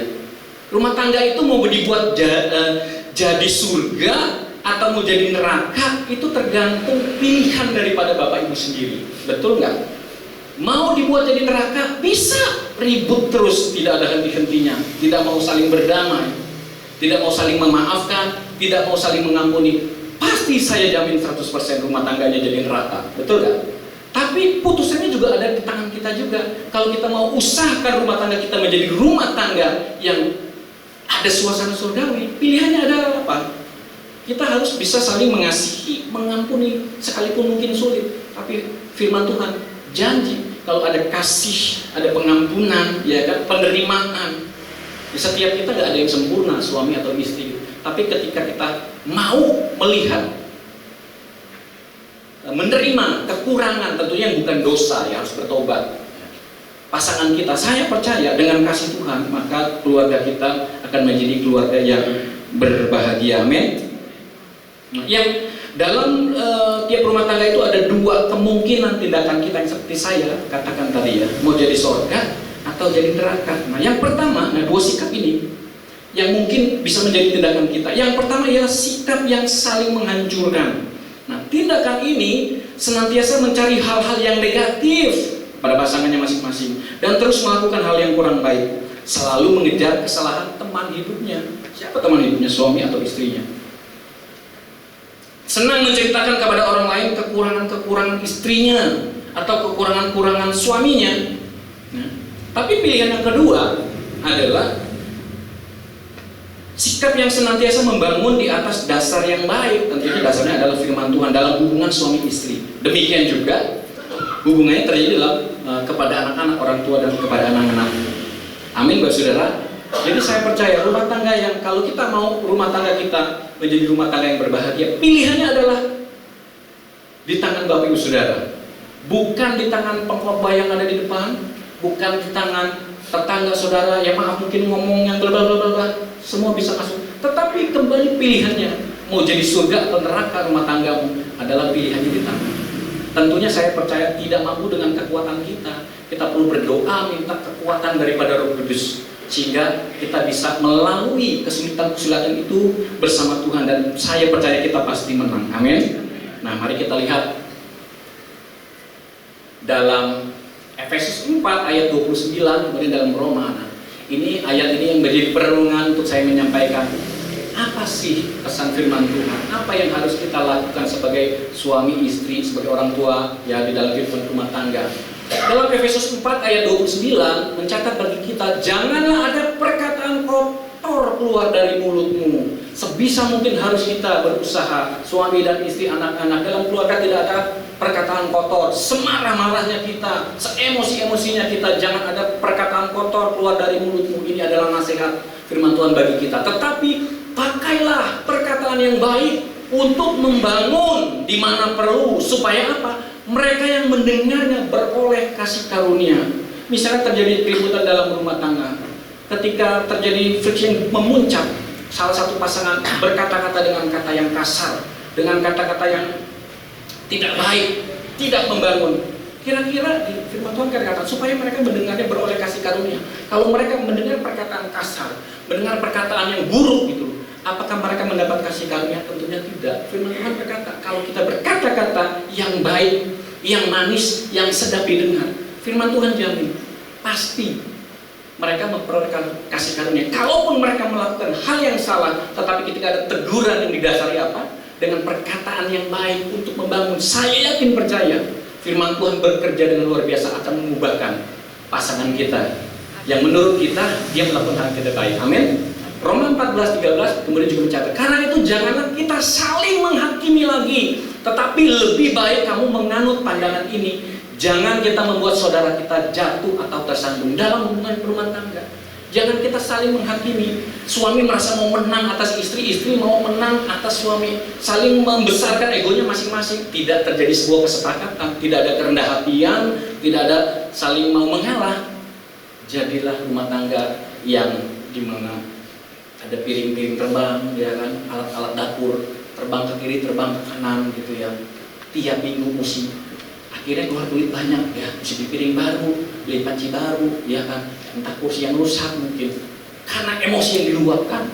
Rumah tangga itu mau dibuat jadi surga atau mau jadi neraka, itu tergantung pilihan daripada Bapak Ibu sendiri. Betul nggak? Mau dibuat jadi neraka, bisa ribut terus, tidak ada henti-hentinya, tidak mau saling berdamai, tidak mau saling memaafkan, tidak mau saling mengampuni. pasti saya jamin 100% rumah tangganya jadi neraka, betul gak? Tapi putusannya juga ada di tangan kita juga. Kalau kita mau usahakan rumah tangga kita menjadi rumah tangga yang ada suasana surgawi, pilihannya adalah apa? Kita harus bisa saling mengasihi, mengampuni, sekalipun mungkin sulit. Tapi firman Tuhan janji kalau ada kasih, ada pengampunan, ya kan, penerimaan. Di setiap kita nggak ada yang sempurna, suami atau istri. Tapi ketika kita mau melihat, menerima kekurangan, tentunya yang bukan dosa, yang harus bertobat. Pasangan kita, saya percaya dengan kasih Tuhan, maka keluarga kita akan menjadi keluarga yang berbahagia. Amin. Yang dalam tiap rumah tangga itu ada dua kemungkinan tindakan kita yang seperti saya katakan tadi ya, mau jadi surga atau jadi neraka. Nah, yang pertama, dua sikap ini yang mungkin bisa menjadi tindakan kita. Yang pertama ialah sikap yang saling menghancurkan. Nah, tindakan ini senantiasa mencari hal-hal yang negatif pada pasangannya masing-masing dan terus melakukan hal yang kurang baik, selalu mengejar kesalahan teman hidupnya. Siapa teman hidupnya? Suami atau istrinya. Senang menceritakan kepada orang lain kekurangan-kekurangan istrinya atau kekurangan-kekurangan suaminya. Nah, tapi pilihan yang kedua adalah sikap yang senantiasa membangun di atas dasar yang baik. Tentunya dasarnya adalah firman Tuhan dalam hubungan suami istri. Demikian juga hubungannya terjadi dalam kepada anak-anak, orang tua dan kepada anak-anak. Amin, Bapak Saudara. Jadi saya percaya rumah tangga yang, kalau kita mau rumah tangga kita menjadi rumah tangga yang berbahagia, pilihannya adalah di tangan Bapak Ibu Saudara, bukan di tangan pengkhotbah yang ada di depan, bukan di tangan tetangga saudara yang maaf mungkin ngomong yang bla bla bla bla, semua bisa masuk. Tetapi kembali pilihannya mau jadi surga atau neraka rumah tanggamu adalah pilihannya di tangan. Tentunya saya percaya tidak mampu dengan kekuatan kita. Kita perlu berdoa minta kekuatan daripada Roh Kudus sehingga kita bisa melalui kesulitan-kesulitan itu bersama Tuhan, dan saya percaya kita pasti menang. Amin. Nah, mari kita lihat dalam Efesus 4 ayat 29, kemudian dalam Roma. Nah, ini ayat ini yang menjadi perenungan untuk saya menyampaikan. Apa sih pesan firman Tuhan? Apa yang harus kita lakukan sebagai suami istri, sebagai orang tua ya di dalam kehidupan rumah tangga? Dalam Efesus 4 ayat 29 mencatat bagi kita, janganlah ada perkataan kotor keluar dari mulutmu. Sebisa mungkin harus kita berusaha, suami dan istri, anak-anak, dalam keluarga tidak ada perkataan kotor. Semarah-marahnya kita, seemosi-emosinya kita, jangan ada perkataan kotor keluar dari mulutmu. Ini adalah nasihat firman Tuhan bagi kita. Tetapi pakailah perkataan yang baik untuk membangun di mana perlu, supaya apa? Mereka yang mendengarnya beroleh kasih karunia. Misalnya terjadi keributan dalam rumah tangga, ketika terjadi friction memuncak, salah satu pasangan berkata-kata dengan kata yang kasar, dengan kata-kata yang tidak baik, tidak membangun. Kira-kira di firman Tuhan kata supaya mereka mendengarnya beroleh kasih karunia. Kalau mereka mendengar perkataan kasar, mendengar perkataan yang buruk gitu, apakah mereka mendapat kasih karunia? Tentunya tidak. Firman Tuhan berkata, kalau kita berkata-kata yang baik, yang manis, yang sedap didengar, firman Tuhan jamin pasti mereka memperoleh kasih karunia. Kalaupun mereka melakukan hal yang salah, tetapi ketika ada teguran yang didasari apa? Dengan perkataan yang baik untuk membangun, saya yakin percaya firman Tuhan bekerja dengan luar biasa akan mengubahkan pasangan kita yang menurut kita dia melakukan hal yang tidak baik. Amin. Roma 14:13 kemudian juga mencatat, karena itu janganlah kita saling menghakimi lagi, tetapi lebih baik kamu menganut pandangan ini. Jangan kita membuat saudara kita jatuh atau tersandung dalam hubungan rumah tangga. Jangan kita saling menghakimi. Suami merasa mau menang atas istri, istri mau menang atas suami, saling membesarkan egonya masing-masing. Tidak terjadi sebuah kesepakatan, tidak ada kerendah hatian, tidak ada saling mau mengalah. Jadilah rumah tangga yang dimana ada piring-piring terbang, ya kan, alat-alat dapur terbang ke kiri, terbang ke kanan gitu ya. Tiap minggu mesti akhirnya keluar duit banyak ya, mesti beli piring baru, beli panci baru, ya kan, entah kursi yang rusak mungkin karena emosi yang diluapkan.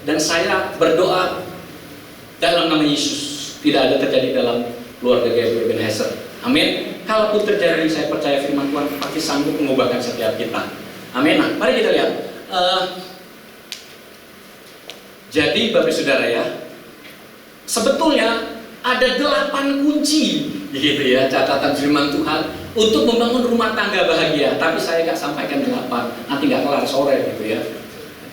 Dan saya berdoa dalam nama Yesus tidak ada terjadi dalam keluarga Gabriel Ebenezer. Amin. Kalaupun terjadi, saya percaya firman Tuhan pasti sanggup mengubahkan setiap kita. Amin. Nah, mari kita lihat. Jadi Bapak Saudara ya, sebetulnya ada 8 kunci gitu ya, catatan firman Tuhan untuk membangun rumah tangga bahagia. Tapi saya nggak sampaikan 8, nanti nggak kelar sore gitu ya.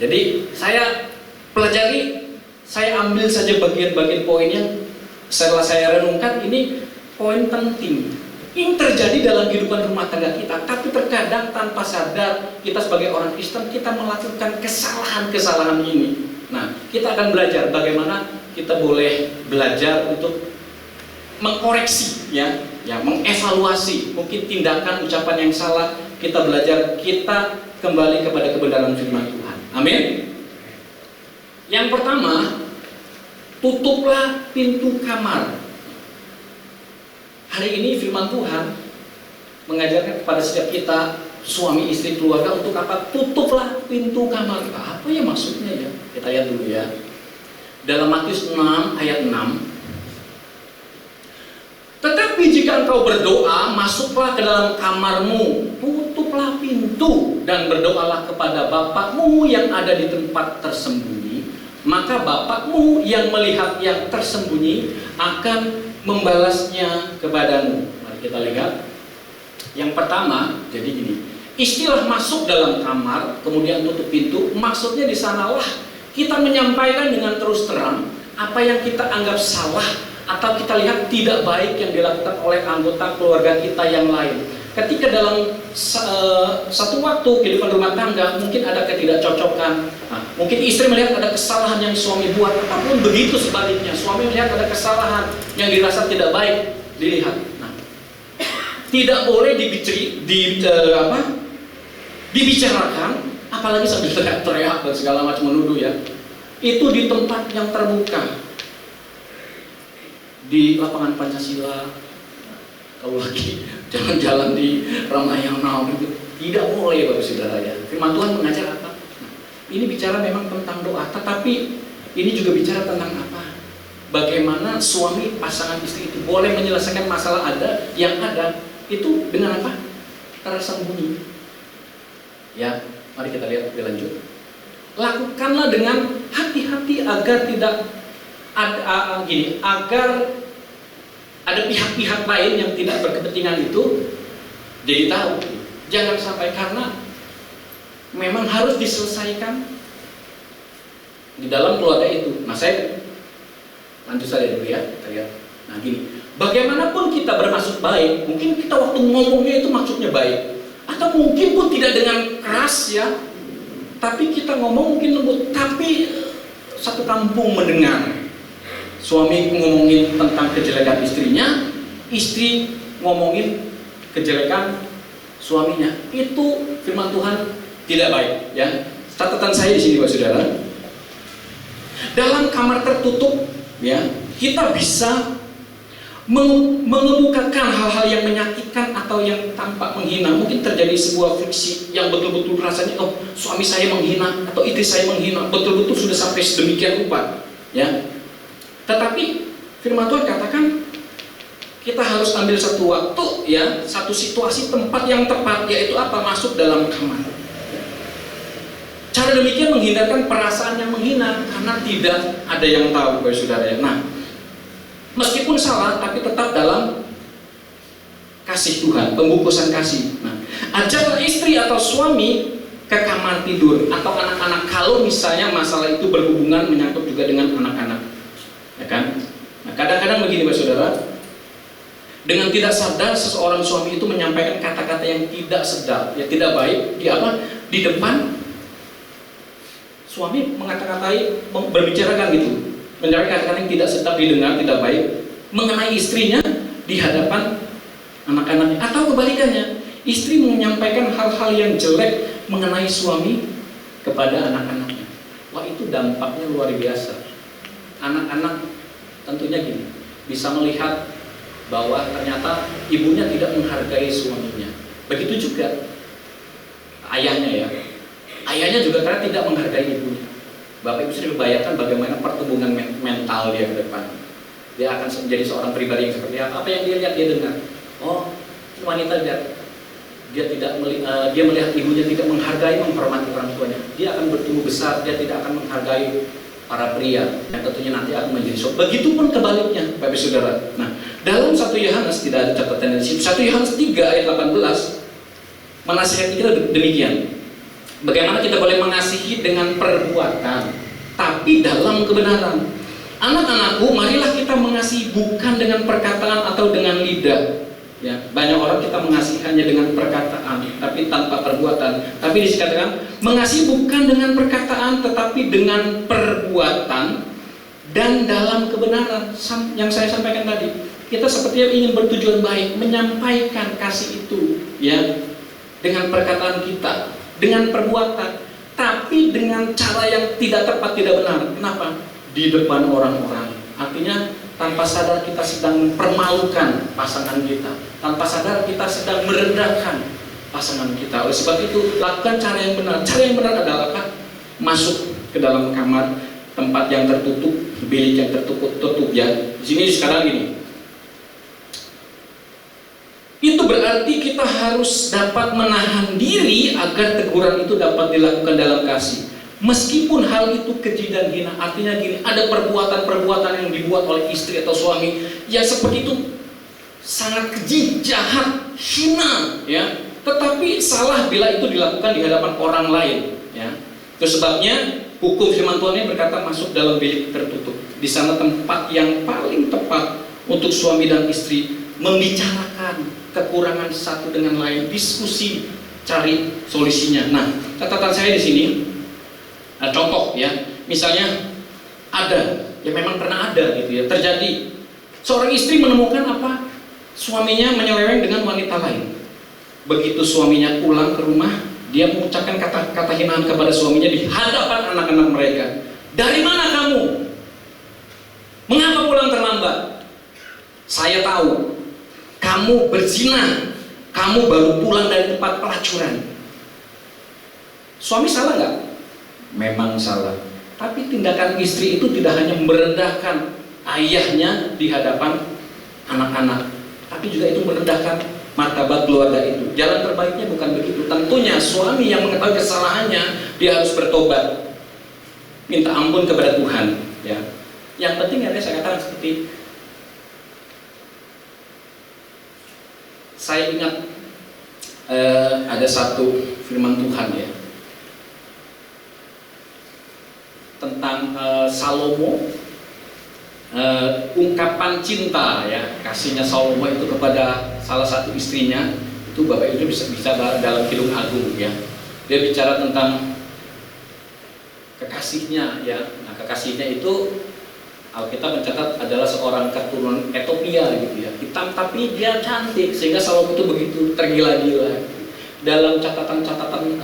Jadi saya pelajari, saya ambil saja bagian-bagian poin yang setelah saya renungkan, ini poin penting. Ini terjadi dalam kehidupan rumah tangga kita, tapi terkadang tanpa sadar kita sebagai orang Kristen kita melakukan kesalahan-kesalahan ini. Nah, kita akan belajar bagaimana kita boleh belajar untuk mengkoreksi ya, mengevaluasi mungkin tindakan ucapan yang salah. Kita belajar, kita kembali kepada kebenaran firman Tuhan. Amin. Yang pertama, tutuplah pintu kamar. Hari ini firman Tuhan mengajarkan kepada setiap kita, suami, istri, keluarga, untuk apa? Tutuplah pintu kamar. Apa ya maksudnya ya? Kita lihat dulu ya. Dalam Matius 6 ayat 6. Tetapi jika engkau berdoa, masuklah ke dalam kamarmu, tutuplah pintu dan berdoalah kepada Bapakmu yang ada di tempat tersembunyi. Maka Bapakmu yang melihat yang tersembunyi akan membalasnya kepadamu. Mari kita lihat. Yang pertama, jadi gini. Istilah masuk dalam kamar, kemudian tutup pintu, maksudnya di sanalah kita menyampaikan dengan terus terang apa yang kita anggap salah atau kita lihat tidak baik yang dilakukan oleh anggota keluarga kita yang lain. Ketika dalam satu waktu kehidupan rumah tangga mungkin ada ketidakcocokan, mungkin istri melihat ada kesalahan yang suami buat, ataupun begitu sebaliknya, suami melihat ada kesalahan yang dirasa tidak baik dilihat. Nah, tidak boleh dibicarakan, apalagi sambil teriak-teriak dan segala macam menuduh ya. Itu di tempat yang terbuka, di lapangan Pancasila, kalau lagi jalan-jalan di Ramayana gitu, tidak boleh Bapak Saudara ya. Firman Tuhan mengajar apa? Nah, ini bicara memang tentang doa, tetapi ini juga bicara tentang apa? Bagaimana suami, pasangan istri itu boleh menyelesaikan masalah yang ada itu dengan apa? Tersembunyi. Ya, mari kita lihat lebih lanjut. Lakukanlah dengan hati-hati agar tidak agar ada pihak-pihak lain yang tidak berkepentingan itu jadi tahu. Jangan sampai, karena memang harus diselesaikan di dalam keluarga itu. Nah, saya lanjut saja dulu ya, kita lihat. Nah, gini, bagaimanapun kita bermaksud baik, mungkin kita waktu ngomongnya itu maksudnya baik, atau mungkin pun tidak dengan keras ya, tapi kita ngomong mungkin lembut, tapi satu kampung mendengar. Suami ngomongin tentang kejelekan istrinya, istri ngomongin kejelekan suaminya. Itu firman Tuhan tidak baik ya. Catatan saya di sini Bapak Saudara. Dalam kamar tertutup ya, kita bisa mengemukakan hal-hal yang menyakitkan atau yang tampak menghina. Mungkin terjadi sebuah friksi yang betul-betul rasanya, oh suami saya menghina atau istri saya menghina, betul-betul sudah sampai sedemikian rupa ya. Tetapi firman Tuhan katakan kita harus ambil satu waktu ya, satu situasi, tempat yang tepat, yaitu apa? Masuk dalam kamar. Cara demikian menghindarkan perasaan yang menghina, karena tidak ada yang tahu Bapak Saudara. Nah, meskipun salah tapi tetap dalam kasih Tuhan, pembungkusan kasih. Nah, ajarlah istri atau suami ke kamar tidur atau anak-anak kalau misalnya masalah itu berhubungan menyangkut juga dengan anak-anak. Ya kan? Nah, kadang-kadang begini Bapak Saudara, dengan tidak sadar seseorang suami itu menyampaikan kata-kata yang tidak sedap, ya tidak baik, di depan suami berbicara gitu, menyampaikan kata-kata yang tidak sedap didengar, tidak baik mengenai istrinya di hadapan anak-anaknya, atau kebalikannya, istri menyampaikan hal-hal yang jelek mengenai suami kepada anak-anaknya. Wah, itu dampaknya luar biasa. Anak-anak tentunya gini, bisa melihat bahwa ternyata ibunya tidak menghargai suaminya. Begitu juga ayahnya ya. Ayahnya juga karena tidak menghargai ibunya. Bapak Ibu sudah membayangkan bagaimana pertumbuhan mental dia ke depan. Dia akan menjadi seorang pribadi yang seperti apa? Apa yang dia lihat, dia dengar. Oh, wanita dia melihat ibunya tidak menghargai, menghormati orang tuanya. Dia akan bertumbuh besar, dia tidak akan menghargai para pria yang tentunya nanti akan menjadi suami. Begitupun kebaliknya, Bapak Saudara. Nah, dalam 1 Yohanes tidak ada catatan di sini. 1 Yohanes 3 ayat 18 menasihati kita demikian. Bagaimana kita boleh mengasihi dengan perbuatan, tapi dalam kebenaran. Anak-anakku, marilah kita mengasihi bukan dengan perkataan atau dengan lidah. Ya, banyak orang kita mengasihi hanya dengan perkataan, tapi tanpa perbuatan. Tapi dikatakan mengasihi bukan dengan perkataan, tetapi dengan perbuatan dan dalam kebenaran. Yang saya sampaikan tadi, kita sepertinya ingin bertujuan baik, menyampaikan kasih itu, ya, dengan perkataan kita, dengan perbuatan, tapi dengan cara yang tidak tepat, tidak benar. Kenapa? Di depan orang-orang. Artinya tanpa sadar kita sedang mempermalukan pasangan kita, tanpa sadar kita sedang merendahkan pasangan kita. Oleh sebab itu, lakukan cara yang benar. Cara yang benar adalah apa? Masuk ke dalam kamar, tempat yang tertutup, bilik yang tertutup, ya. Di sini sekarang gini. Itu berarti kita harus dapat menahan diri agar teguran itu dapat dilakukan dalam kasih. Meskipun hal itu keji dan hina, artinya gini, ada perbuatan-perbuatan yang dibuat oleh istri atau suami yang seperti itu sangat keji, jahat, hina, ya. Tetapi salah bila itu dilakukan di hadapan orang lain, ya. Itu sebabnya hukum firman Tuhan ini berkata masuk dalam bilik tertutup. Di sana tempat yang paling tepat untuk suami dan istri membicarakan kekurangan satu dengan lain, diskusi, cari solusinya. Nah, catatan saya di sini. Nah, contoh ya, misalnya ada, ya memang pernah ada gitu ya, terjadi seorang istri menemukan apa? Suaminya menyeleweng dengan wanita lain. Begitu suaminya pulang ke rumah, dia mengucapkan kata-kata hinaan kepada suaminya di hadapan anak-anak mereka. Dari mana kamu? Mengapa pulang terlambat? Saya tahu, kamu berzina, kamu baru pulang dari tempat pelacuran. Suami salah nggak? Memang salah. Tapi tindakan istri itu tidak hanya merendahkan ayahnya di hadapan anak-anak, tapi juga itu merendahkan martabat keluarga itu. Jalan terbaiknya bukan begitu. Tentunya suami yang mengetahui kesalahannya, dia harus bertobat, minta ampun kepada Tuhan, ya. Yang penting adalah saya katakan seperti, saya ingat ada satu firman Tuhan, ya, tentang Salomo, ungkapan cinta, ya, kasihnya Salomo itu kepada salah satu istrinya. Itu Bapak Ibu bisa dalam Kidung Agung, ya. Dia bicara tentang kekasihnya, ya. Nah, kekasihnya itu Alkitab mencatat adalah seorang keturunan Ethiopia gitu, ya, hitam tapi dia cantik, sehingga Salomo itu begitu tergila-gila. Dalam catatan-catatan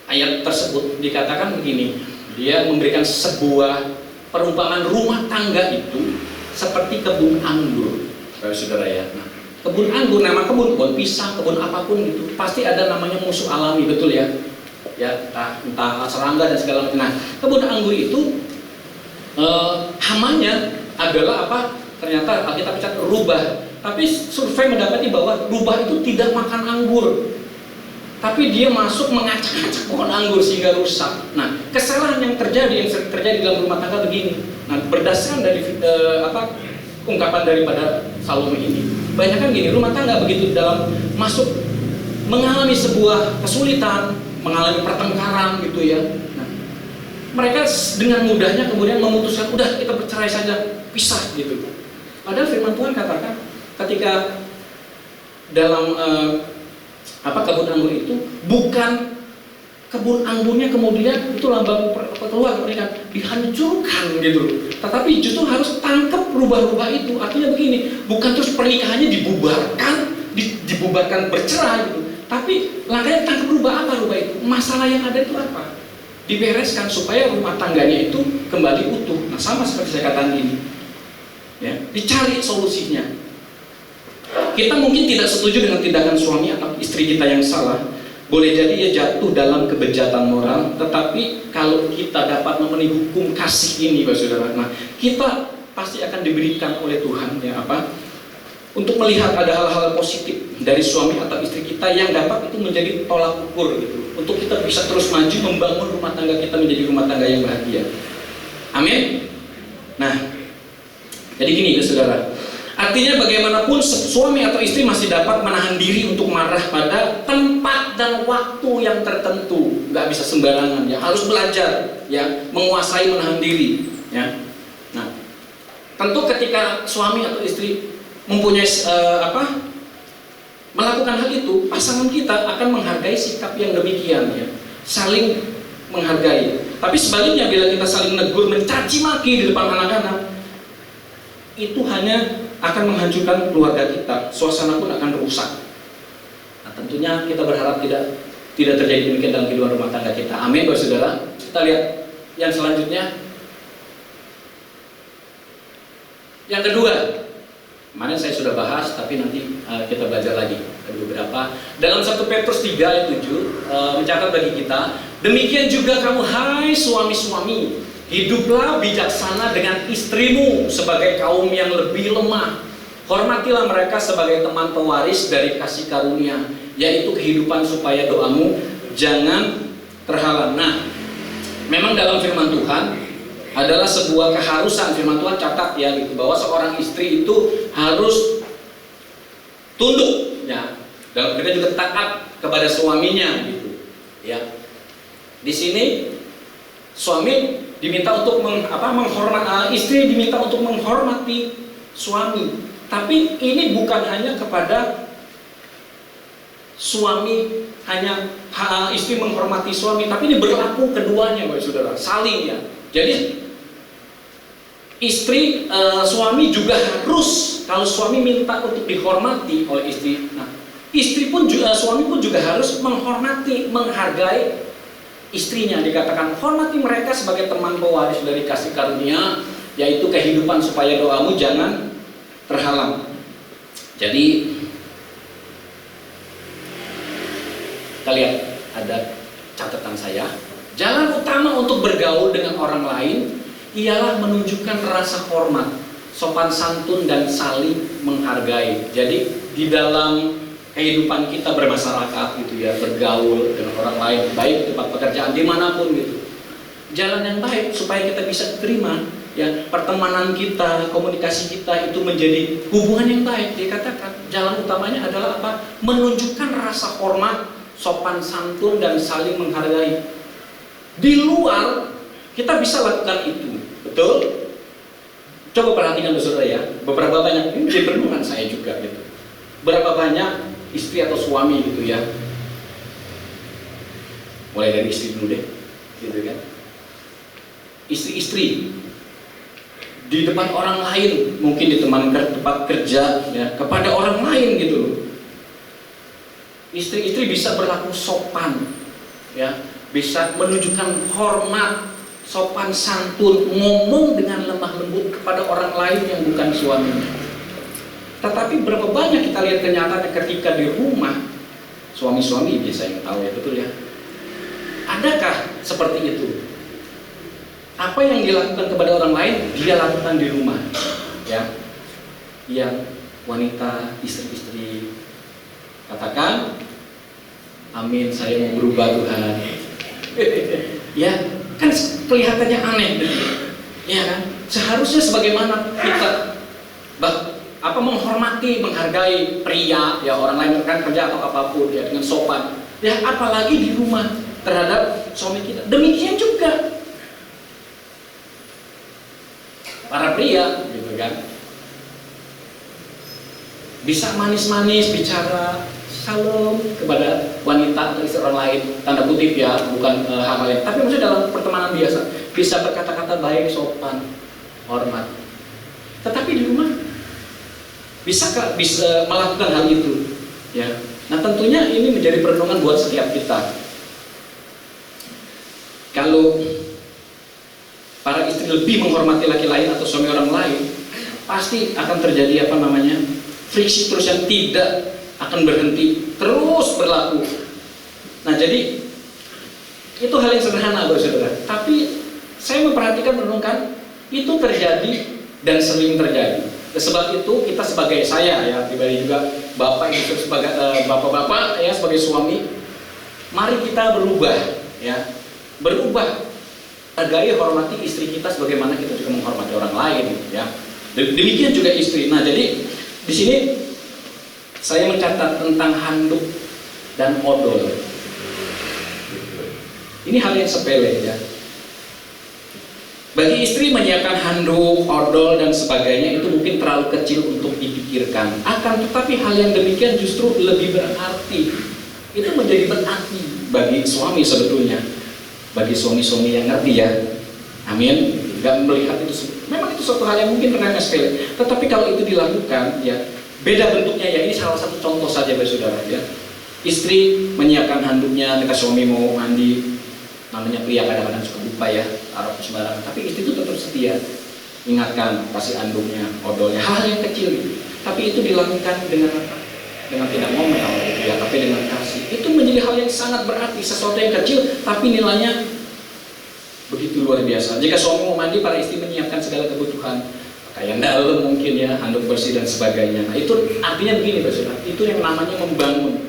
ayat tersebut dikatakan begini, dia memberikan sebuah perumpamaan rumah tangga itu seperti kebun anggur, saudara, ya. Nah, kebun anggur, nama kebun pisang, kebun apapun gitu, pasti ada namanya musuh alami, betul ya? Ya, entah serangga dan segala macam. Nah, kebun anggur itu hamanya adalah apa? Ternyata Alkitab catat rubah. Tapi survei mendapati bahwa rubah itu tidak makan anggur, tapi dia masuk mengacak-acak pohon anggur sehingga rusak. Nah, kesalahan yang terjadi, yang sering terjadi dalam rumah tangga begini. Nah, berdasarkan dari ungkapan daripada Salomo ini, banyak kan gini, rumah tangga begitu dalam masuk mengalami sebuah kesulitan, mengalami pertengkaran gitu, ya. Nah, mereka dengan mudahnya kemudian memutuskan, udah kita bercerai saja, pisah gitu. Padahal firman Tuhan katakan ketika dalam kebun anggur itu, bukan kebun anggurnya kemudian itu lambang keluar mereka dihancurkan gitu, tetapi justru harus tangkap rubah-rubah itu. Artinya begini, bukan terus pernikahannya dibubarkan bercerai gitu, tapi langkahnya tangkap rubah. Apa rubah itu? Masalah yang ada itu apa? Dibereskan supaya rumah tangganya itu kembali utuh. Nah, sama seperti saya katakan ini, ya, dicari solusinya. Kita mungkin tidak setuju dengan tindakan suami atau istri kita yang salah. Boleh jadi ia jatuh dalam kebejatan moral, tetapi kalau kita dapat memenuhi hukum kasih ini, Bapak Saudara, nah, kita pasti akan diberikan oleh Tuhan, ya, untuk melihat ada hal-hal positif dari suami atau istri kita yang dapat itu menjadi tolak ukur gitu, untuk kita bisa terus maju membangun rumah tangga kita menjadi rumah tangga yang bahagia. Amin. Nah, jadi gini ya saudara, artinya bagaimanapun suami atau istri masih dapat menahan diri untuk marah pada tempat dan waktu yang tertentu, nggak bisa sembarangan ya, harus belajar ya menguasai menahan diri ya. Nah, tentu ketika suami atau istri mempunyai melakukan hal itu, pasangan kita akan menghargai sikap yang demikian ya, saling menghargai. Tapi sebaliknya bila kita saling negur, mencaci maki di depan anak-anak, itu hanya akan menghancurkan keluarga kita, suasana pun akan rusak. Nah, tentunya kita berharap tidak terjadi demikian dalam kehidupan rumah tangga kita. Amin, saudara. Kita lihat yang selanjutnya. Yang kedua, kemarin saya sudah bahas, tapi nanti kita belajar lagi ada beberapa. Dalam 1 Petrus 3 ayat 7 mencatat bagi kita, demikian juga kamu hai suami-suami, hiduplah bijaksana dengan istrimu sebagai kaum yang lebih lemah. Hormatilah mereka sebagai teman pewaris dari kasih karunia, yaitu kehidupan, supaya doamu jangan terhalang. Nah, memang dalam firman Tuhan adalah sebuah keharusan. Firman Tuhan catat ya gitu, bahwa seorang istri itu harus tunduk ya, dan mereka juga taat kepada suaminya gitu ya. Di sini suami diminta untuk menghormati, istri diminta untuk menghormati suami. Tapi ini bukan hanya kepada suami, hanya istri menghormati suami, tapi ini berlaku keduanya, Bapak Saudara, saling ya. Jadi istri, suami juga harus, kalau suami minta untuk dihormati oleh istri, nah istri pun juga, suami pun juga harus menghormati, menghargai istrinya. Dikatakan hormati mereka sebagai teman pewaris dari kasih karunia, yaitu kehidupan, supaya doamu jangan terhalang. Jadi kita lihat ada catatan saya. Jalan utama untuk bergaul dengan orang lain ialah menunjukkan rasa hormat, sopan santun, dan saling menghargai. Jadi di dalam kehidupan kita bermasyarakat gitu ya, bergaul dengan orang lain, baik di tempat pekerjaan, dimanapun gitu, jalan yang baik supaya kita bisa terima ya, pertemanan kita, komunikasi kita itu menjadi hubungan yang baik. Dikatakan jalan utamanya adalah apa? Menunjukkan rasa hormat, sopan santun, dan saling menghargai. Di luar kita bisa lakukan itu, betul? Coba perhatikan saudara ya, beberapa banyak, ini jadi renungan saya juga gitu. Berapa banyak istri atau suami gitu ya, mulai dari istri dulu deh, gitu kan? Istri-istri di depan orang lain, mungkin di tempat kerja ya, kepada orang lain gitu loh. Istri-istri bisa berlaku sopan ya, bisa menunjukkan hormat, sopan santun, ngomong dengan lemah lembut kepada orang lain yang bukan suaminya. Tetapi berapa banyak kita lihat kenyataannya ketika di rumah, suami-suami biasa yang tahu ya, betul ya. Adakah seperti itu? Apa yang dilakukan kepada orang lain, dia lakukan di rumah ya. Yang wanita, istri-istri katakan, amin, saya mau berubah Tuhan. Ya, kan kelihatannya aneh, ya kan? Seharusnya sebagaimana kita menghormati, menghargai pria, ya orang lain kan kerja atau apapun ya dengan sopan. Ya, apalagi di rumah terhadap suami kita. Demikian juga para pria, gitu kan? Bisa manis-manis bicara shalom kepada wanita atau istri orang lain, tanda kutip ya, bukan hal lain, tapi maksudnya dalam pertemanan biasa bisa berkata-kata baik, sopan, hormat. Tetapi di rumah bisa melakukan hal itu ya. Nah, tentunya ini menjadi perenungan buat setiap kita. Kalau para istri lebih menghormati laki lain atau suami orang lain, pasti akan terjadi friksi terus yang tidak akan berhenti, terus berlaku. Nah, jadi itu hal yang sederhana, saudara. Tapi saya memperhatikan, merenungkan, itu terjadi dan sering terjadi. Sebab itu kita sebagai saya ya pribadi juga bapak itu sebagai bapak-bapak ya sebagai suami, mari kita berubah ya, berubah, hargai hormati istri kita sebagaimana kita juga menghormati orang lain ya. Demikian juga istri. Nah jadi di sini saya mencatat tentang handuk dan odol. Ini hal yang sepele ya. Bagi istri menyiapkan handuk, odol dan sebagainya itu mungkin terlalu kecil untuk dipikirkan. Akan tetapi hal yang demikian justru lebih berarti. Itu menjadi berarti bagi suami sebetulnya. Bagi suami-suami yang ngerti ya. Amin. Gak melihat itu. Memang itu suatu hal yang mungkin remeh sepele. Tetapi kalau itu dilakukan ya, beda bentuknya ya. Ini salah satu contoh saja saudara ya. Istri menyiapkan handuknya ketika suami mau mandi. Namanya pria kadang-kadang suka lupa ya, taruh sembarangan. Tapi istri itu tetap setia, ingatkan, kasih anduknya, odolnya, hal yang kecil gitu. Tapi itu dilakukan dengan apa? Dengan tidak ngomel ya, tapi dengan kasih. Itu menjadi hal yang sangat berarti, sesuatu yang kecil tapi nilainya begitu luar biasa. Jika suami mau mandi, para istri menyiapkan segala kebutuhan, pakaian dalam mungkin ya, handuk bersih dan sebagainya. Nah, itu artinya begini, saudara. Itu yang namanya membangun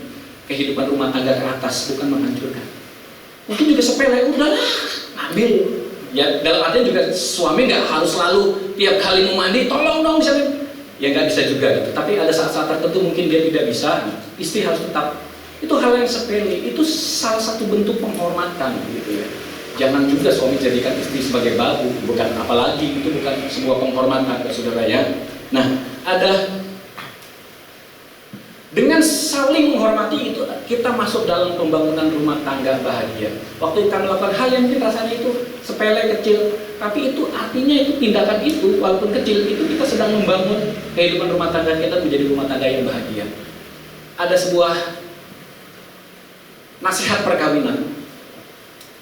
kehidupan rumah tangga ke atas, bukan menghancurkan. Mungkin juga sepele, udahlah ambil ya, dalam artinya juga suami nggak harus selalu tiap kali mau mandi tolong dong misalnya ya, nggak bisa juga gitu. Tapi ada saat-saat tertentu mungkin dia tidak bisa, istri harus tetap. Itu hal yang sepele, itu salah satu bentuk penghormatan gitu ya. Jangan juga suami jadikan istri sebagai babu, bukan, apalagi itu bukan sebuah penghormatan ke saudara ya. Nah, ada dengan saling menghormati itu kita masuk dalam pembangunan rumah tangga bahagia. Waktu kita melakukan hal yang kita rasanya itu sepele kecil, tapi itu artinya itu tindakan itu walaupun kecil itu kita sedang membangun kehidupan rumah tangga kita menjadi rumah tangga yang bahagia. Ada sebuah nasihat perkawinan.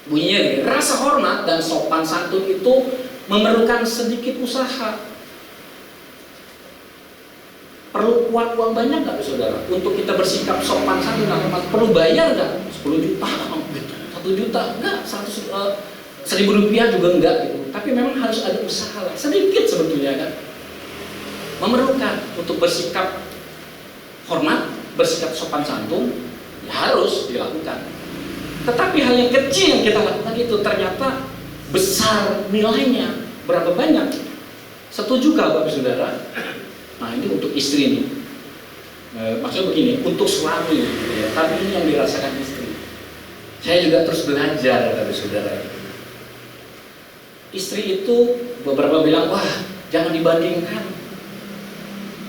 Bunyinya gini, rasa hormat dan sopan santun itu memerlukan sedikit usaha. Perlu uang banyak nggak saudara untuk kita bersikap sopan santun? Perlu bayar nggak? 10 juta, 1 juta, enggak, 1.000 rupiah juga enggak gitu. Tapi memang harus ada usaha lah, sedikit sebetulnya kan. Memerlukan untuk bersikap hormat, bersikap sopan santun, ya harus dilakukan. Tetapi hal yang kecil yang kita lakukan itu ternyata besar nilainya. Berapa banyak? Setuju gak Bapak Saudara? Nah ini untuk istri nih, maksudnya begini, untuk suami ya, tapi ini yang dirasakan istri. Saya juga terus belajar dari saudara. Istri itu beberapa bilang, wah jangan dibandingkan.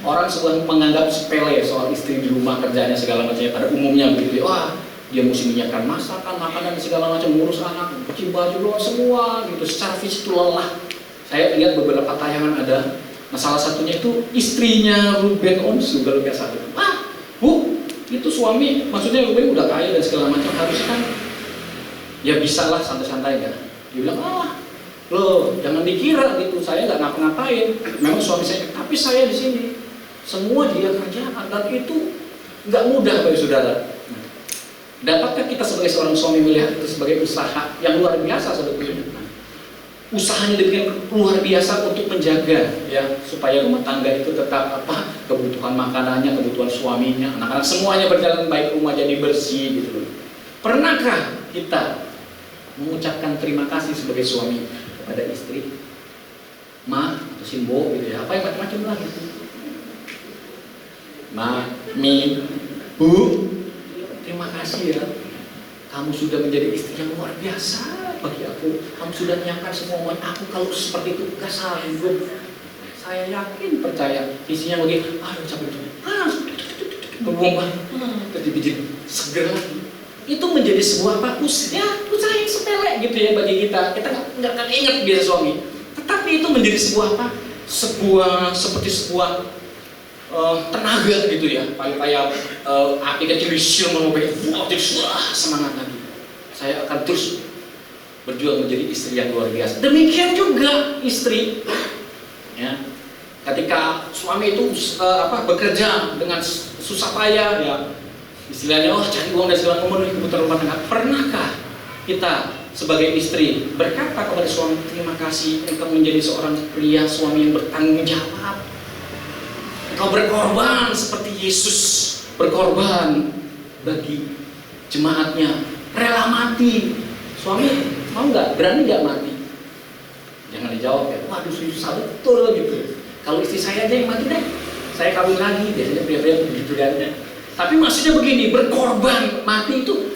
Orang suka menganggap sepele soal istri di rumah kerjanya segala macam. Pada umumnya begitu, wah dia mesti menyiapkan masakan, makanan segala macam, ngurus anak, cuci baju, semua gitu. Secara fisik itu lelah. Saya lihat beberapa tayangan ada. Nah salah satunya itu istrinya Ruben Onsu kalau nggak salah. Wah, Bu, itu suami, maksudnya Ruben udah kaya dan segala macam, harusnya kan ya bisalah santai-santai kan. Dia bilang, loh jangan dikira gitu, saya nggak ngapa-ngapain. Memang suami saya, tapi saya di sini semua dia kerjakan dan itu nggak mudah bagi saudara. Dapatkah kita sebagai seorang suami melihat itu sebagai usaha yang luar biasa sebetulnya? Usahanya demikian luar biasa untuk menjaga ya supaya rumah tangga itu tetap kebutuhan makanannya, kebutuhan suaminya, anak-anak semuanya berjalan baik, rumah jadi bersih gitu. Pernahkah kita mengucapkan terima kasih sebagai suami kepada istri, Ma atau Simbo gitu ya, apa yang macam-macam lah gitu. Ma, Mi, Bu, terima kasih ya, kamu sudah menjadi istri yang luar biasa bagi aku. Kamu sudah menyiapkan semua omongan aku, kalau seperti itu gak sanggup. Saya yakin, percaya isinya begini, capek berbongkar, terjepit seger lagi. Itu menjadi sebuah usaha yang sepele gitu ya bagi kita. Kita nggak ingat biasa suami, tetapi itu menjadi sebuah seperti sebuah tenaga gitu ya, kayak api kecil disium mengobek, semangat lagi. Saya akan terus berjuang menjadi istri yang luar biasa. Demikian juga istri, ya. Ketika suami itu bekerja dengan susah payah, ya, istilahnya cari uang dan segala memenuhi kebutuhan rumah tangga. Pernahkah kita sebagai istri berkata kepada suami, terima kasih engkau menjadi seorang pria suami yang bertanggung jawab. Engkau berkorban seperti Yesus berkorban bagi jemaatnya, rela mati. Suami mau nggak? Berani nggak mati? Jangan dijawab ya, waduh susah betul gitu. Kalau istri saya aja yang mati deh, saya kawin lagi, biasanya pria-pria begitu kan. Tapi maksudnya begini, berkorban mati itu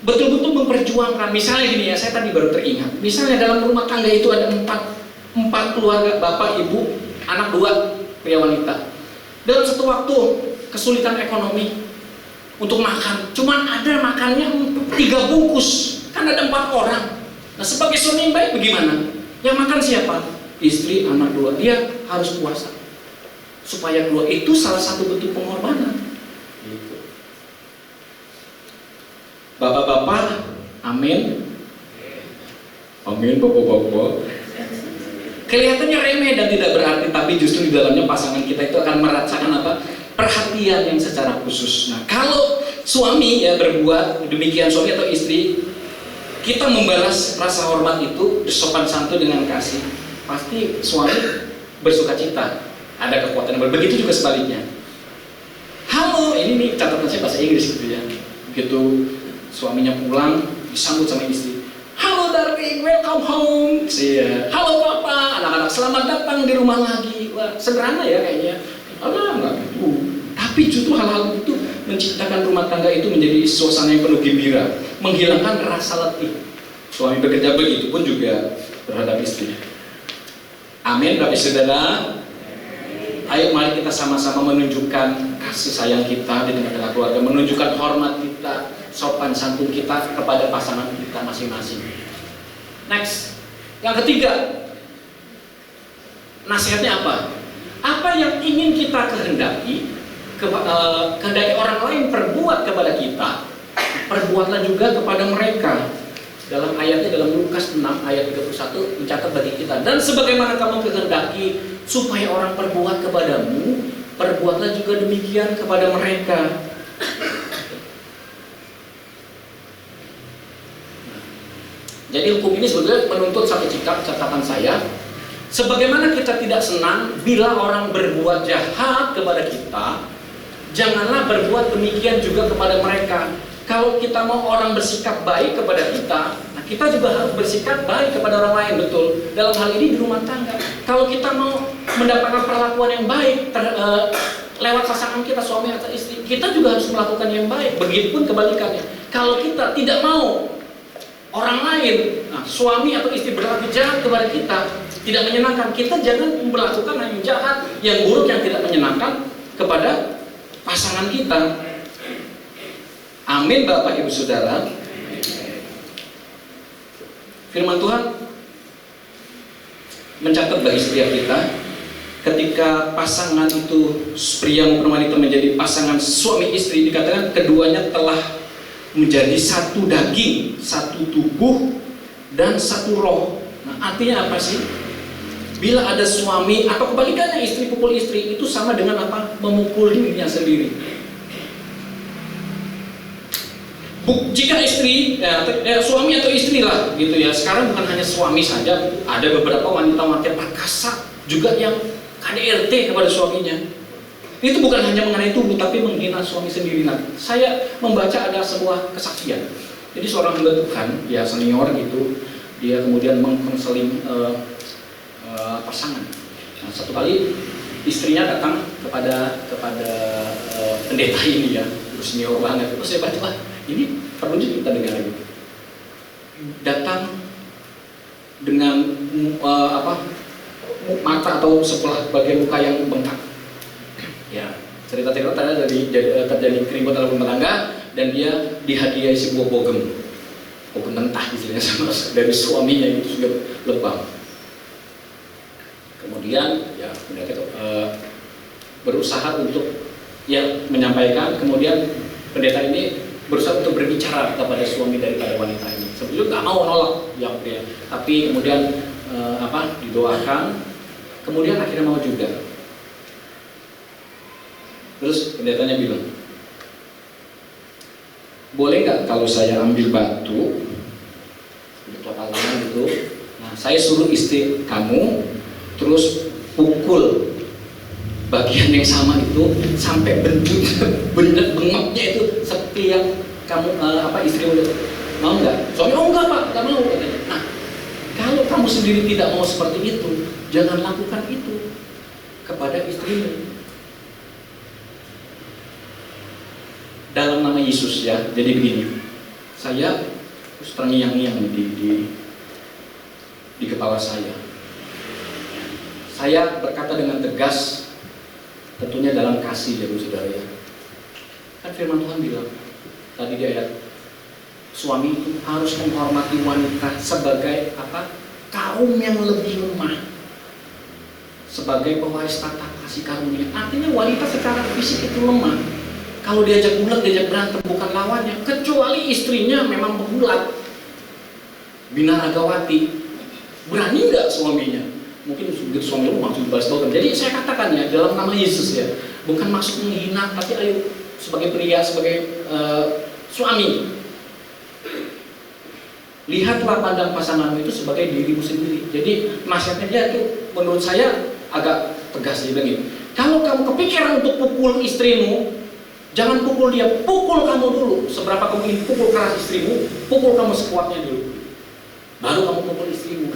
betul-betul memperjuangkan. Misalnya gini ya, saya tadi baru teringat. Misalnya dalam rumah tangga itu ada empat keluarga, bapak, ibu, anak 2, pria wanita. Dalam satu waktu kesulitan ekonomi untuk makan, cuman ada makannya 3 bungkus, kan ada 4 orang. Nah sebagai suami yang baik bagaimana? Yang makan siapa? Istri, anak 2. Dia harus puasa supaya keluar. Itu salah satu bentuk pengorbanan. Gitu. Bapak-bapak, amin. Amin, bapak-bapak. Kelihatannya remeh dan tidak berarti, tapi justru di dalamnya pasangan kita itu akan merasakan apa? Perhatian yang secara khusus. Nah, kalau suami ya berbuat demikian, suami atau istri, kita membalas rasa hormat itu sopan santun dengan kasih, pasti suami bersuka cita, ada kekuatan yang begitu juga sebaliknya. Halo, ini nih catatan saya bahasa Inggris gitu ya. Begitu suaminya pulang disambut sama istri. Halo darling, welcome home. Halo papa, anak-anak selamat datang di rumah lagi. Wah, sederhana ya kayaknya. Enggak gitu. Tapi justru hal-hal itu menciptakan rumah tangga itu menjadi suasana yang penuh gembira, menghilangkan rasa letih. Suami bekerja begitu pun juga terhadap istrinya. Amin, Bapak Saudara. Ayo mari kita sama-sama menunjukkan kasih sayang kita di tengah-tengah keluarga, menunjukkan hormat kita, sopan santun kita kepada pasangan kita masing-masing. Next, yang ketiga, nasihatnya apa? Apa yang ingin kita kehendaki, kehendaki orang lain perbuat kepada kita, perbuatlah juga kepada mereka. Dalam ayatnya, dalam Lukas 6 ayat 31 mencatat bagi kita, dan sebagaimana kamu kehendaki supaya orang perbuat kepadamu, perbuatlah juga demikian kepada mereka. Jadi hukum ini sebetulnya menuntut satu sikap, catatan saya. Sebagaimana kita tidak senang bila orang berbuat jahat kepada kita, janganlah berbuat demikian juga kepada mereka. Kalau kita mau orang bersikap baik kepada kita, nah kita juga harus bersikap baik kepada orang lain, betul. Dalam hal ini di rumah tangga. Kalau kita mau mendapatkan perlakuan yang baik lewat pasangan kita, suami atau istri, kita juga harus melakukan yang baik. Begitupun kebalikannya. Kalau kita tidak mau orang lain, nah, suami atau istri berlaku jahat kepada kita, tidak menyenangkan, kita jangan melakukan yang jahat, yang buruk, yang tidak menyenangkan kepada pasangan kita. Amin, Bapak Ibu Saudara. Firman Tuhan mencatat bagi setiap kita, ketika pasangan itu, pria maupun wanita menjadi pasangan suami istri, dikatakan keduanya telah menjadi satu daging, satu tubuh, dan satu roh. Nah, artinya apa sih? Bila ada suami atau kebalikannya istri pukul istri, itu sama dengan apa? Memukul dirinya sendiri. Jika istri, suami atau istri lah, gitu ya. Sekarang bukan hanya suami saja, ada beberapa wanita-wanita perkasa juga yang KDRT kepada suaminya. Itu bukan hanya mengenai tubuh, tapi menghina suami sendiri. Nah, saya membaca ada sebuah kesaksian. Jadi seorang hamba Tuhan, ya senior gitu, dia kemudian mengkonseling pasangan. Nah, satu kali istrinya datang kepada pendeta ini ya, senior banget. Terus saya baca, ini perlu kita dengar gitu. Datang dengan mata atau sebelah bagian muka yang bengkak. Ya, cerita-cerita terjadi keributan dalam rumah tangga, dan dia dihadiahi sebuah bogem mentah istilahnya sama dari suaminya, itu sudah lebam. Kemudian ya pendeta berusaha untuk ya menyampaikan, kemudian pendeta ini berusaha untuk berbicara kepada suami daripada wanita ini. Sebelumnya nggak mau nolak yang pria, tapi kemudian didoakan, kemudian akhirnya mau juga. Terus pendetanya bilang, boleh nggak kalau saya ambil batu, telapak tangan gitu, nah saya suruh istri kamu terus pukul bagian yang sama itu sampai bengapnya itu seperti yang kamu istri udah mau nggak? Suami enggak pak, nggak mau katanya. Nah, kalau kamu sendiri tidak mau seperti itu, jangan lakukan itu kepada istrimu. Dalam nama Yesus ya. Jadi begini, saya terus terngiang-ngiang di kepala saya. Saya berkata dengan tegas, tentunya dalam kasih ya saudara ya. Kan firman Tuhan bilang tadi di ayat, suami itu harus menghormati wanita sebagai kaum yang lebih lemah, sebagai pewaris tata kasih karunia. Artinya wanita secara fisik itu lemah. Kalau diajak ulet, diajak berantem bukan lawannya, kecuali istrinya memang pegulat, binaragawati. Berani nggak suaminya? Mungkin begitu suami lu langsung dibalas balik. Jadi saya katakan ya, dalam nama Yesus ya, bukan maksud menghina, tapi ayo sebagai pria, sebagai suami, lihatlah pandang pasanganmu itu sebagai dirimu sendiri. Jadi nasihatnya dia itu menurut saya agak tegas. Dia bilang gini, kalau kamu kepikiran untuk pukul istrimu, jangan pukul dia, pukul kamu dulu. Seberapa kamu ingin pukul keras istrimu, pukul kamu sekuatnya dulu, baru kamu pukul istrimu.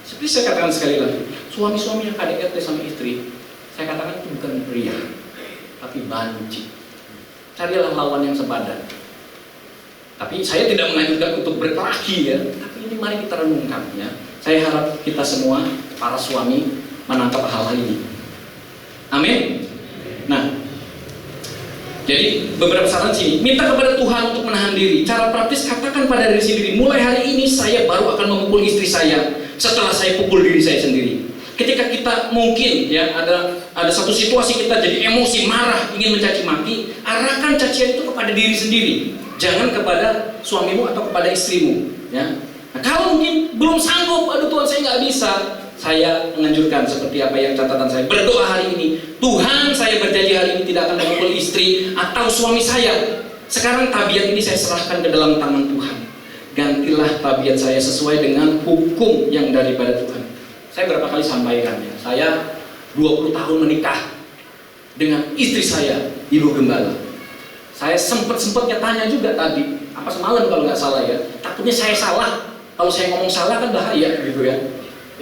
Seperti saya katakan sekali lagi, suami-suami yang KDRT sama istri, saya katakan itu bukan pria, tapi banci. Carilah lawan yang sepadan. Tapi saya tidak menganjurkan untuk berkelahi ya, tapi ini mari kita renungkan ya. Saya harap kita semua, para suami, menangkap hal-hal ini. Amin. Nah, jadi beberapa saran sini, minta kepada Tuhan untuk menahan diri. Cara praktis, katakan pada diri sendiri, mulai hari ini saya baru akan memukul istri saya setelah saya pukul diri saya sendiri. Ketika kita mungkin ya ada satu situasi kita jadi emosi, marah, ingin mencaci maki, arahkan cacian itu kepada diri sendiri, jangan kepada suamimu atau kepada istrimu. Ya. Nah, kalau mungkin belum sanggup, aduh Tuhan saya nggak bisa, saya menganjurkan seperti apa yang catatan saya, berdoa hari ini, Tuhan saya berjanji hari ini tidak akan memukul istri atau suami saya. Sekarang tabiat ini saya serahkan ke dalam tangan Tuhan. Gantilah tabiat saya sesuai dengan hukum yang daripada Tuhan. Saya berapa kali sampaikan ya, saya 20 tahun menikah dengan istri saya, Ibu Gembala. Saya sempet-sempetnya tanya juga tadi, apa semalam kalau nggak salah ya, takutnya saya salah. Kalau saya ngomong salah kan bahaya gitu ya.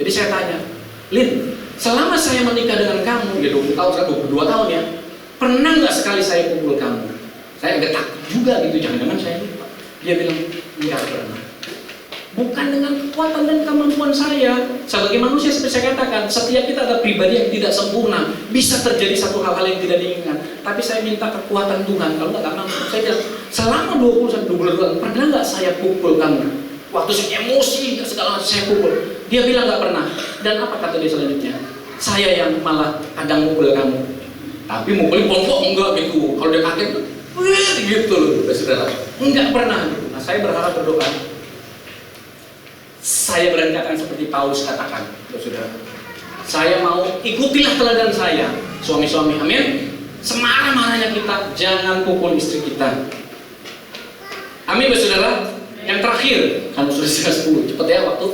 Jadi saya tanya, Lin, selama saya menikah dengan kamu, ya 20 tahun, sekarang 22 tahun ya, pernah nggak sekali saya pukul kamu? Saya agak takut juga gitu, jangan-jangan saya lupa. Dia bilang, enggak pernah. Bukan dengan kekuatan dan kemampuan saya. Sebagai manusia seperti saya katakan, setiap kita ada pribadi yang tidak sempurna, bisa terjadi satu hal-hal yang tidak diinginkan. Tapi saya minta kekuatan Tuhan. Kalau nggak mampu, saya bilang, selama 20 tahun, pernah nggak saya pukul kamu? Waktu saya emosi, segala macam saya pukul. Dia bilang nggak pernah. Dan apa kata dia selanjutnya? Saya yang malah kadang mukul kamu. Tapi mukulin pokok enggak gitu. Kalau dia kaget, gitu loh, saudara. Enggak pernah. Nah, saya berharap berdoa. Saya berani katakan seperti Paulus katakan, saudara. Saya mau ikutilah teladan saya, suami-suami. Amin. Semarah-marahnya kita, jangan pukul istri kita. Amin, saudara. Yang terakhir, kamu sudah setengah 10, cepat ya waktu.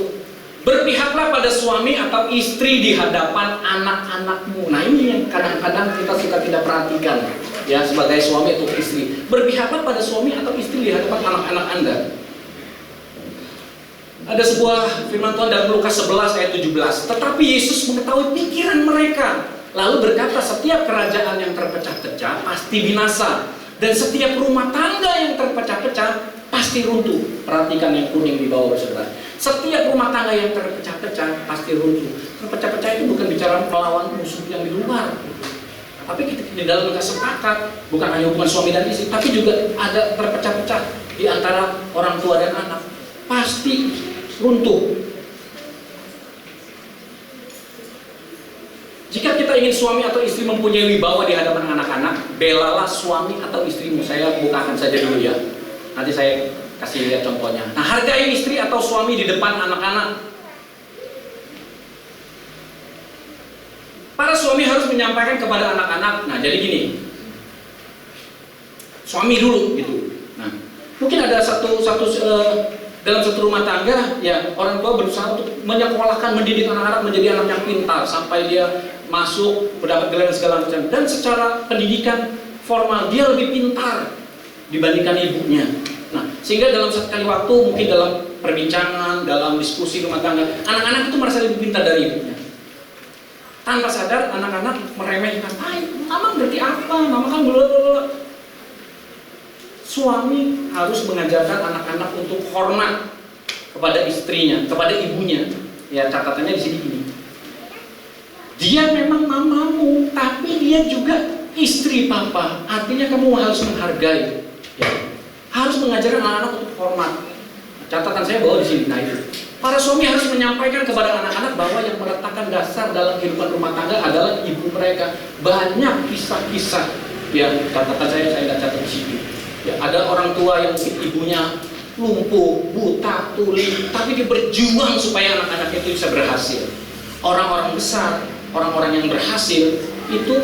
Berpihaklah pada suami atau istri di hadapan anak-anakmu. Nah ini yang kadang-kadang kita suka tidak perhatikan ya sebagai suami atau istri. Berpihaklah pada suami atau istri di hadapan anak-anak Anda. Ada sebuah firman Tuhan dalam Lukas 11 ayat 17. Tetapi Yesus mengetahui pikiran mereka, lalu berkata, setiap kerajaan yang terpecah-pecah pasti binasa, dan setiap rumah tangga yang terpecah-pecah pasti runtuh. Perhatikan yang kuning di bawah, saudara. Setiap rumah tangga yang terpecah-pecah pasti runtuh. Terpecah-pecah itu bukan bicara melawan musuh yang di luar, tapi kita di dalam kita sepakat, bukan hanya hubungan suami dan istri, tapi juga ada terpecah-pecah di antara orang tua dan anak, pasti runtuh. Jika kita ingin suami atau istri mempunyai wibawa di hadapan anak-anak, belalah suami atau istrimu. Saya bukakan saja dulu ya. Nanti saya kasih lihat contohnya. Nah, hargai istri atau suami di depan anak-anak. Para suami harus menyampaikan kepada anak-anak. Nah, jadi gini. Suami dulu gitu. Nah, mungkin ada dalam satu rumah tangga ya, orang tua berusaha untuk menyekolahkan, mendidik anak-anak menjadi anak yang pintar sampai dia masuk, mendapat gelar segala macam, dan secara pendidikan formal dia lebih pintar dibandingkan ibunya. Nah, sehingga dalam satu kali waktu, mungkin dalam perbincangan, dalam diskusi rumah tangga, anak-anak itu merasa lebih pintar dari ibunya. Tanpa sadar, anak-anak meremehkan, mama berarti apa? Mama kan blablabla. Suami harus mengajarkan anak-anak untuk hormat kepada istrinya, kepada ibunya. Ya, catatannya di sini gini. Dia memang mamamu, tapi dia juga istri papa. Artinya kamu harus menghargai. Ya. Harus mengajarkan anak-anak untuk hormat. Catatan saya bahwa di sini, nah itu. Para suami harus menyampaikan kepada anak-anak bahwa yang meletakkan dasar dalam kehidupan rumah tangga adalah ibu mereka. Banyak kisah-kisah. Ya, catatan saya tidak catat di sini. Ya, ada orang tua yang ibunya lumpuh, buta, tuli, tapi dia berjuang supaya anak-anak itu bisa berhasil. Orang-orang besar, orang-orang yang berhasil itu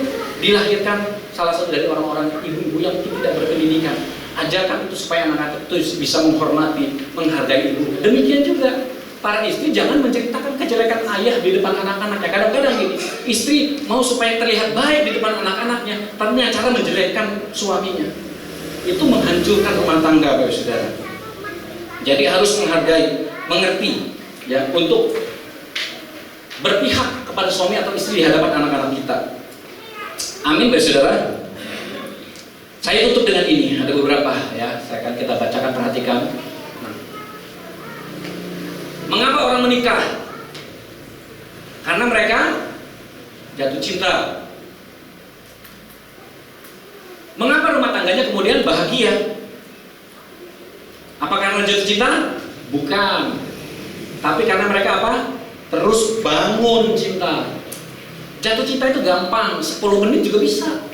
dilahirkan salah satu dari orang-orang ibu-ibu yang tidak berpendidikan. Ajarkan itu supaya anak-anak itu bisa menghormati, menghargai ibu. Demikian juga para istri jangan menceritakan kejelekan ayah di depan anak-anaknya. Kadang-kadang gini, istri mau supaya terlihat baik di depan anak-anaknya, tapi dengan cara menjelekkan suaminya. Itu menghancurkan rumah tangga, Bapak Saudara. Jadi harus menghargai, mengerti, ya, untuk berpihak kepada suami atau istri di hadapan anak-anak kita. Amin, Bapak Saudara. Saya tutup dengan ini, ada beberapa ya, saya akan kita bacakan, perhatikan. Mengapa orang menikah? Karena mereka jatuh cinta. Mengapa rumah tangganya kemudian bahagia? Apa karena jatuh cinta? Bukan. Tapi karena mereka apa? Terus bangun cinta. Jatuh cinta itu gampang, 10 menit juga bisa.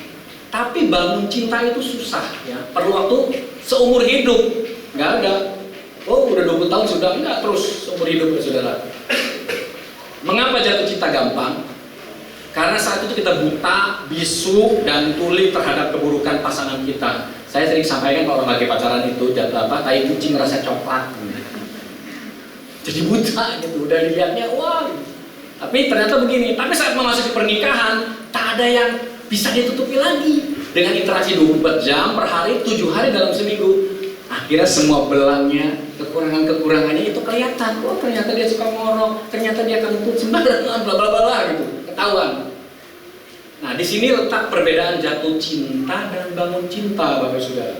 Tapi bangun cinta itu susah, ya. Perlu waktu seumur hidup. Nggak ada. Oh, udah 20 tahun sudah, enggak, terus seumur hidup, Saudara. Mengapa jatuh cinta gampang? Karena saat itu kita buta, bisu, dan tuli terhadap keburukan pasangan kita. Saya sering sampaikan kalau orang lagi pacaran itu jatuh apa? Tai kucing rasa coklat. Jadi buta gitu, udah dilihatnya wah. Tapi ternyata begini. Tapi saat memasuki pernikahan, tak ada yang bisa ditutupi lagi dengan interaksi 24 jam per hari, 7 hari dalam seminggu. Akhirnya semua belangnya, kekurangannya itu kelihatan. Oh, ternyata dia suka ngorok, ternyata dia kentut sembarangan, bla bla bla gitu, ketahuan. Nah, di sini letak perbedaan jatuh cinta dan bangun cinta, Bapak Saudara.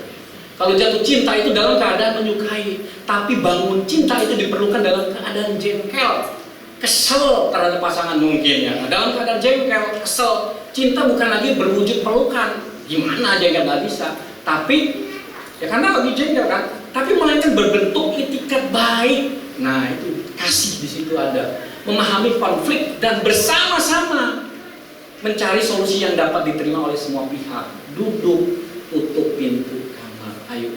Kalau jatuh cinta itu dalam keadaan menyukai, tapi bangun cinta itu diperlukan dalam keadaan jengkel, kesel terhadap pasangan mungkin ya. Nah, dalam keadaan jengkel, kesel, cinta bukan lagi berwujud pelukan, gimana aja nggak bisa. Tapi ya karena lagi jengkel kan, tapi melainkan berbentuk itikat baik. Nah itu kasih di situ ada, memahami konflik dan bersama-sama mencari solusi yang dapat diterima oleh semua pihak. Duduk, tutup pintu kamar, ayo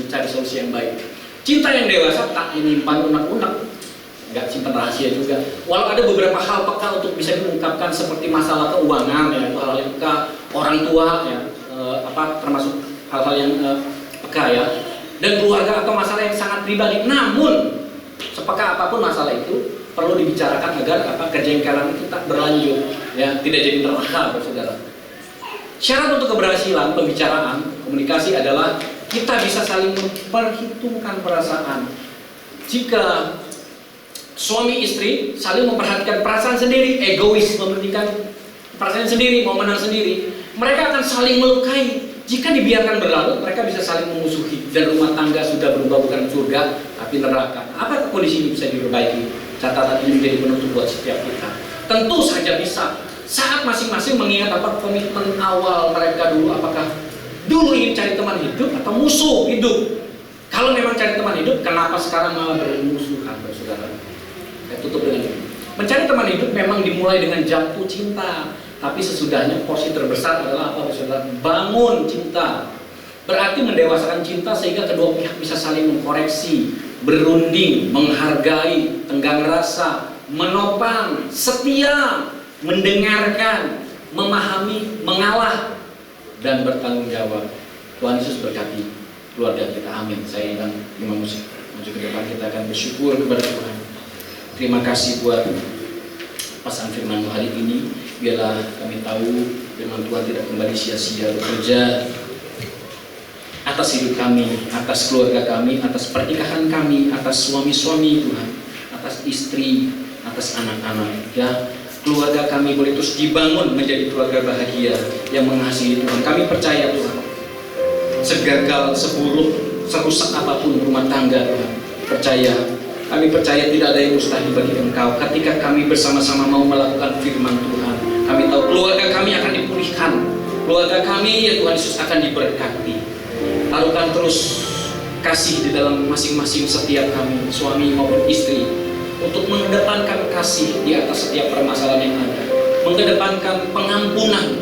cari solusi yang baik. Cinta yang dewasa tak menyimpan unek-unek, nggak simpan rahasia juga. Walau ada beberapa hal peka untuk bisa diungkapkan seperti masalah keuangan, ya, itu hal yang peka, orang tua, ya, termasuk hal-hal yang peka ya, dan keluarga atau masalah yang sangat pribadi. Namun sepeka apapun masalah itu perlu dibicarakan agar kejengkelan itu tak berlanjut, ya, tidak jadi neraka, Saudara. Syarat untuk keberhasilan pembicaraan komunikasi adalah kita bisa saling memperhitungkan perasaan. Jika suami istri saling memperhatikan perasaan sendiri, egois, mementingkan perasaan sendiri, mau menang sendiri, mereka akan saling melukai. Jika dibiarkan berlalu, mereka bisa saling memusuhi dan rumah tangga sudah berubah bukan surga tapi neraka. Apa kondisi ini bisa diperbaiki? Catatan ini menjadi penutup buat setiap kita. Tentu saja bisa. Saat masing-masing mengingat komitmen awal mereka dulu, apakah dulu ingin cari teman hidup atau musuh hidup. Kalau memang cari teman hidup, kenapa sekarang malah bermusuhan, Saudara? Saya tutup dengan ini. Mencari teman hidup memang dimulai dengan jatuh cinta. Tapi sesudahnya porsi terbesar adalah apa, Saudara? Bangun cinta. Berarti mendewasakan cinta sehingga kedua pihak bisa saling mengkoreksi, berunding, menghargai, tenggang rasa, menopang, setia, mendengarkan, memahami, mengalah, dan bertanggung jawab. Tuhan Yesus berkati keluarga kita. Amin. Saya ingin Imam Musik maju ke depan, kita akan bersyukur kepada Tuhan. Terima kasih buat pesan firman hari ini. biarlah kami tahu firman Tuhan tidak kembali sia-sia bekerja atas hidup kami, atas keluarga kami, atas pernikahan kami, atas suami-suami Tuhan, atas istri, atas anak-anak. Ya, keluarga kami boleh terus dibangun menjadi keluarga bahagia yang mengasihi Tuhan. Kami percaya Tuhan, segagal, seburuk, serusak apapun rumah tangga Tuhan, kami percaya tidak ada yang mustahil bagi Engkau. Ketika kami bersama-sama mau melakukan firman Tuhan, kami tahu keluarga kami akan dipulihkan, keluarga kami ya Tuhan Yesus akan diberkati. Taruhkan terus kasih di dalam masing-masing setiap kami, suami maupun istri, untuk mengedepankan kasih di atas setiap permasalahan yang ada, mengedepankan pengampunan,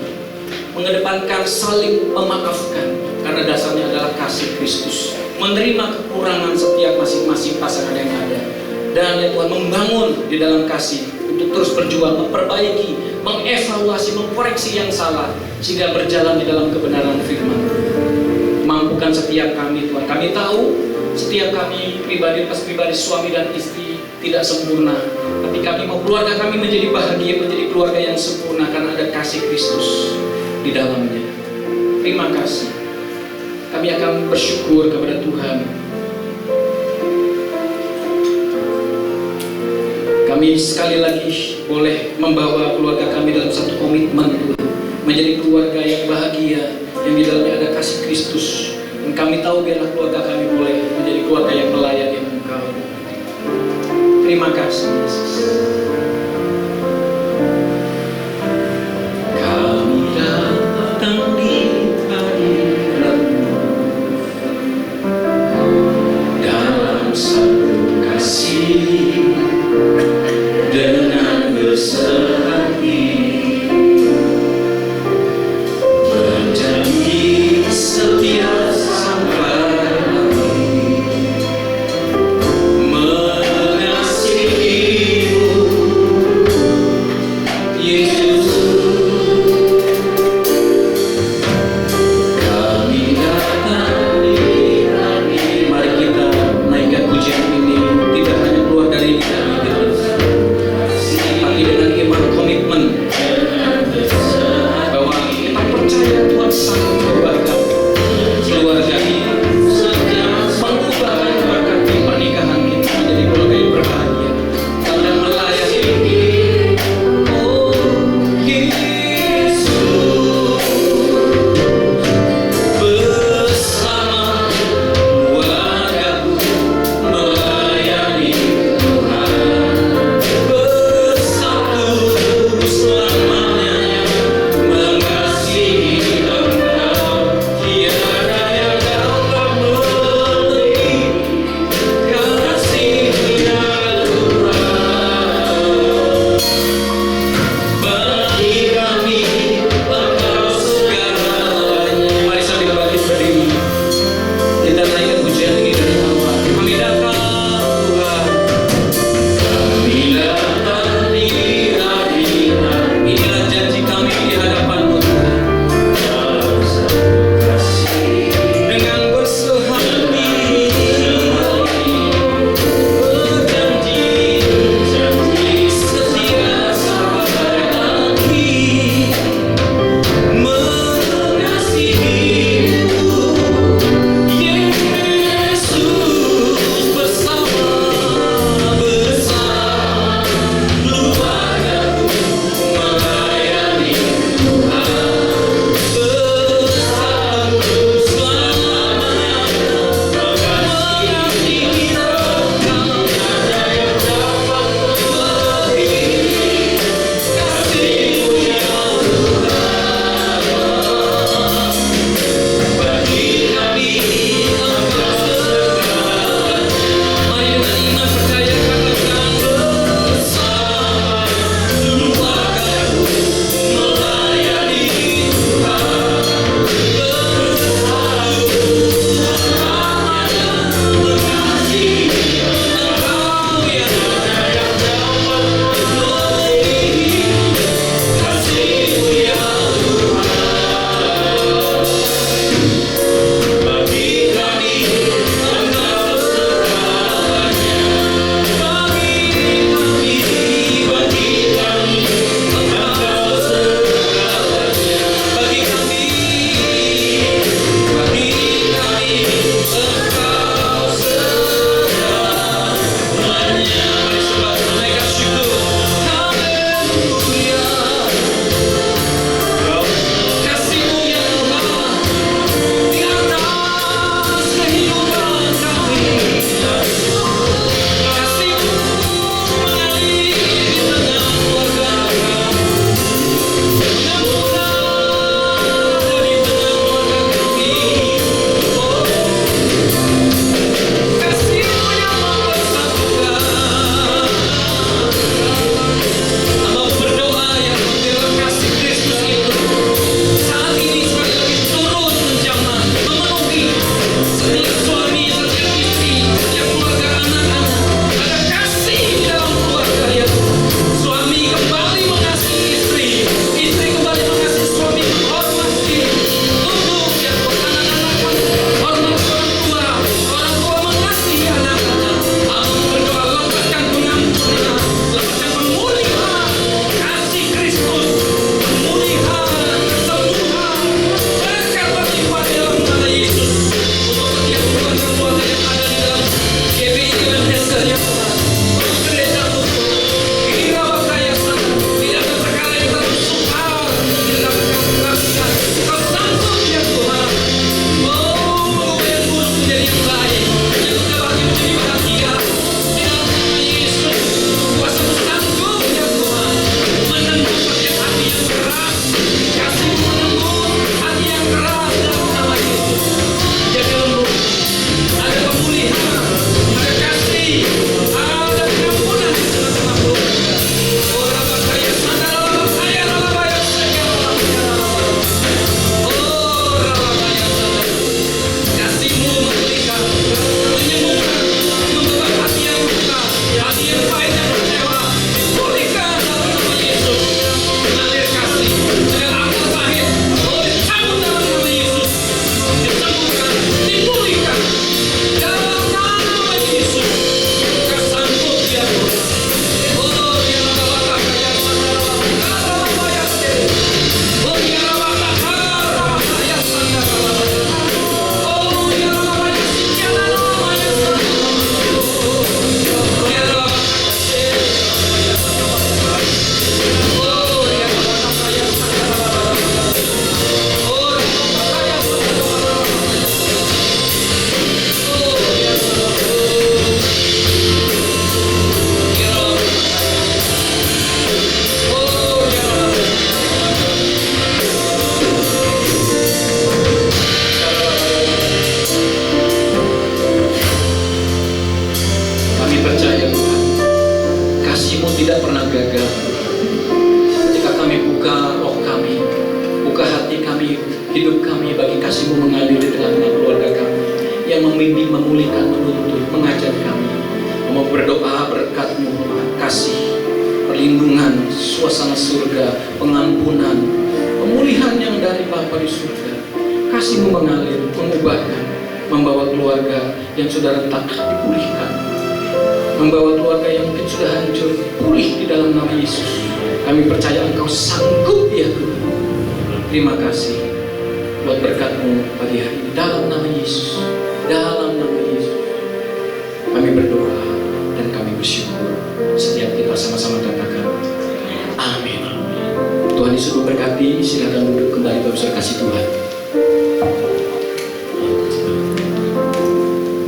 mengedepankan saling memaafkan, karena dasarnya adalah kasih Kristus, menerima kekurangan setiap masing-masing pasangan yang ada, dan ya Tuhan membangun di dalam kasih untuk terus berjuang, memperbaiki, mengevaluasi, mengkoreksi yang salah, sehingga berjalan di dalam kebenaran firman. Mampukan setiap kami Tuhan. Kami tahu setiap kami pribadi suami dan istri tidak sempurna, tapi kami mau keluarga kami menjadi bahagia, menjadi keluarga yang sempurna karena ada kasih Kristus di dalamnya. Terima kasih. Kami akan bersyukur kepada Tuhan. Kami sekali lagi boleh membawa keluarga kami dalam satu komitmen Tuhan, menjadi keluarga yang bahagia, yang di dalamnya ada kasih Kristus. Dan kami tahu biarlah keluarga kami boleh menjadi keluarga yang melayani Engkau. Terima kasih Yesus. Kami datang di hadirat-Mu dalam satu kasih dengan bersehati, berjanji setia sampai akhir, mengasihi-Mu yang membimbing, memulihkan, menuntun, mengajar kami. Mau berdoa berkat-Mu, kasih, perlindungan, suasana surga, pengampunan, pemulihan yang dari Bapa di surga. Kasih-Mu mengalir, mengubahkan, membawa keluarga yang sudah retak dipulihkan, membawa keluarga yang mungkin sudah hancur pulih di dalam nama Yesus. Kami percaya Engkau sanggup ya Tuhan. Terima kasih buat berkat-Mu pagi hari ini dalam nama Yesus. Dalam nama Yesus kami berdoa dan kami bersyukur. Setiap kita sama-sama katakan amin. Tuhan Yesus memberkati. Silakan duduk kembali Bapak Saudara kasih Tuhan.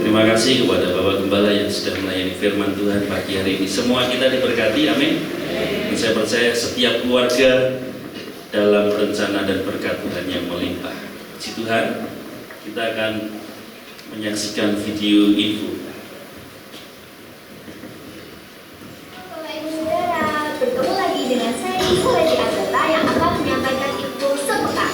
Terima kasih kepada Bapak Gembala yang sudah melayani firman Tuhan pagi hari ini. Semua kita diberkati, amin. Dan saya percaya setiap keluarga dalam rencana dan berkat Tuhan yang melimpah. Puji Tuhan, kita akan menyaksikan video info. Bapak Ibu Saudara, bertemu lagi dengan saya Lady Agatha yang akan menyampaikan info sepekan.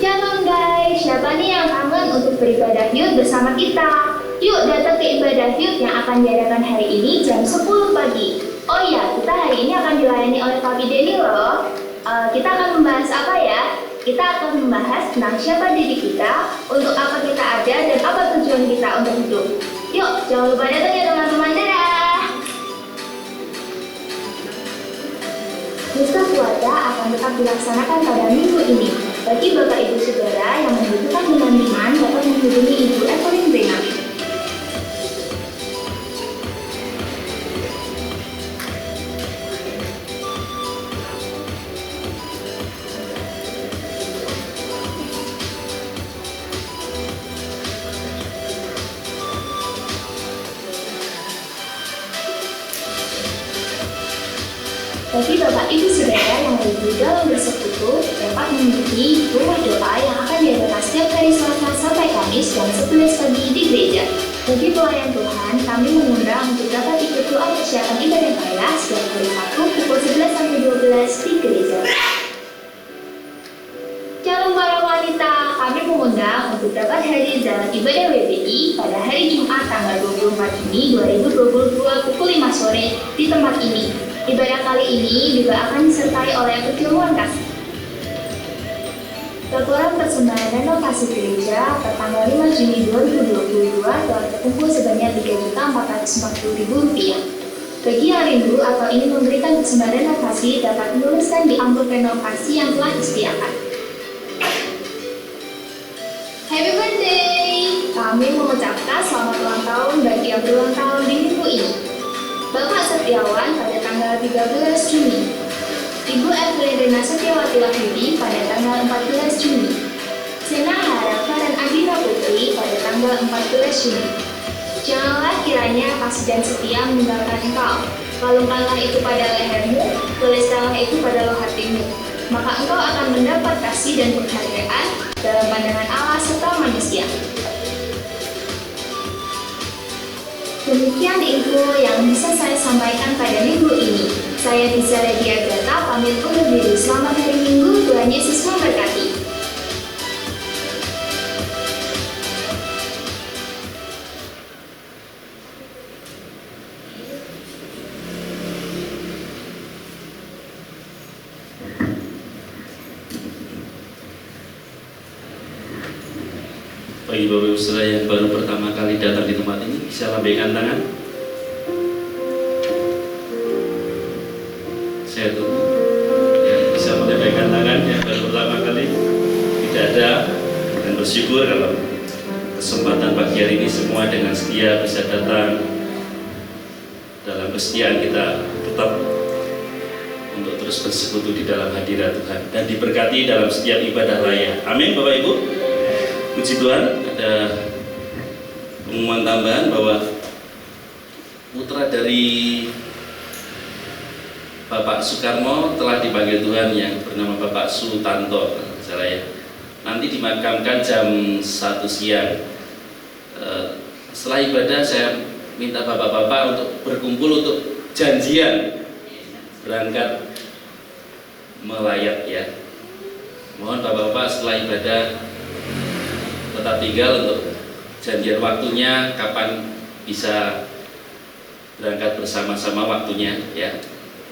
Shalom guys, siapa nih yang kangen untuk beribadah youth bersama kita? Yuk datang ke ibadah youth yang akan diadakan hari ini jam 10 pagi. Oh iya, kita hari ini akan dilayani oleh Papi Denny loh. Kita akan membahas apa ya? Kita akan membahas tentang siapa diri kita, untuk apa kita ada, dan apa tujuan kita untuk hidup. Yuk, jangan lupa datang ya teman-teman, dadah! Misa keluarga akan tetap dilaksanakan pada minggu ini. Bagi Bapak Ibu Saudara yang membutuhkan pendampingan dapat menghubungi Ibu Evelyn Benami. Bagi Bapak Ibu Saudara yang lagi dalam bersekutu dapat mengikuti rumah doa yang akan diadakan setiap hari Selasa sampai Kamis jam 11 pagi di gereja. Bagi pelayan Tuhan, kami mengundang untuk dapat ikut doa persiapan ibadah raya setiap hari Sabtu pukul 11 sampai 12 di gereja. Shalom para wanita, kami mengundang untuk dapat hadir dalam ibadah WBI pada hari Jumat tanggal 24 Juni 2022 pukul 5 sore di tempat ini. Ibadah kali ini juga akan disertai oleh perjamuan kasih. Laporan persembahan renovasi gereja tertanggal 5 Juni 2022 telah terkumpul sebanyak Rp3.440.000. Bagi yang rindu atau ingin memberikan persembahan renovasi dapat menuliskan di amplop renovasi yang telah disediakan. Happy birthday! Kami mengucapkan selamat ulang tahun bagi yang berulang tahun di minggu ini. Bapak Setiawan pada tanggal 13 Juni, Ibu Evelyn Rina Setiawati Wahyudi pada tanggal 14 Juni, Sena Harafa dan Adina Putri pada tanggal 14 Juni. Janganlah kiranya kasih dan setia meninggalkan engkau. Kalungkanlah itu pada lehermu, tuliskanlah itu pada loh hatimu. Maka engkau akan mendapat kasih dan penghargaan dalam pandangan Allah serta manusia. Demikian info yang bisa saya sampaikan pada minggu ini. Saya Bisa Lady Agatha pamit undur diri. Selamat hari Minggu, Tuhan Yesus memberkati. Bagi Bapak Ibu Saudara yang baru pertama kali datang di tempat ini, bisa lambaikan tangan. Saya tunggu. Ya, bisa melambaikan tangan yang baru pertama kali. Tidak ada, dan bersyukur kalau kesempatan pagi hari ini semua dengan setia bisa datang. Dalam kesetiaan kita tetap untuk terus bersekutu di dalam hadirat Tuhan dan diberkati dalam setiap ibadah raya. Amin Bapak Ibu. Puji Tuhan, ada pengumuman tambahan bahwa putra dari Bapak Soekarno telah dipanggil Tuhan yang bernama Bapak Sutanto, saya. Nanti dimakamkan jam 1 siang. Setelah ibadah saya minta bapak-bapak untuk berkumpul untuk janjian berangkat melayat ya. Mohon bapak-bapak setelah ibadah tetap tinggal untuk janjian waktunya kapan bisa berangkat bersama-sama waktunya ya.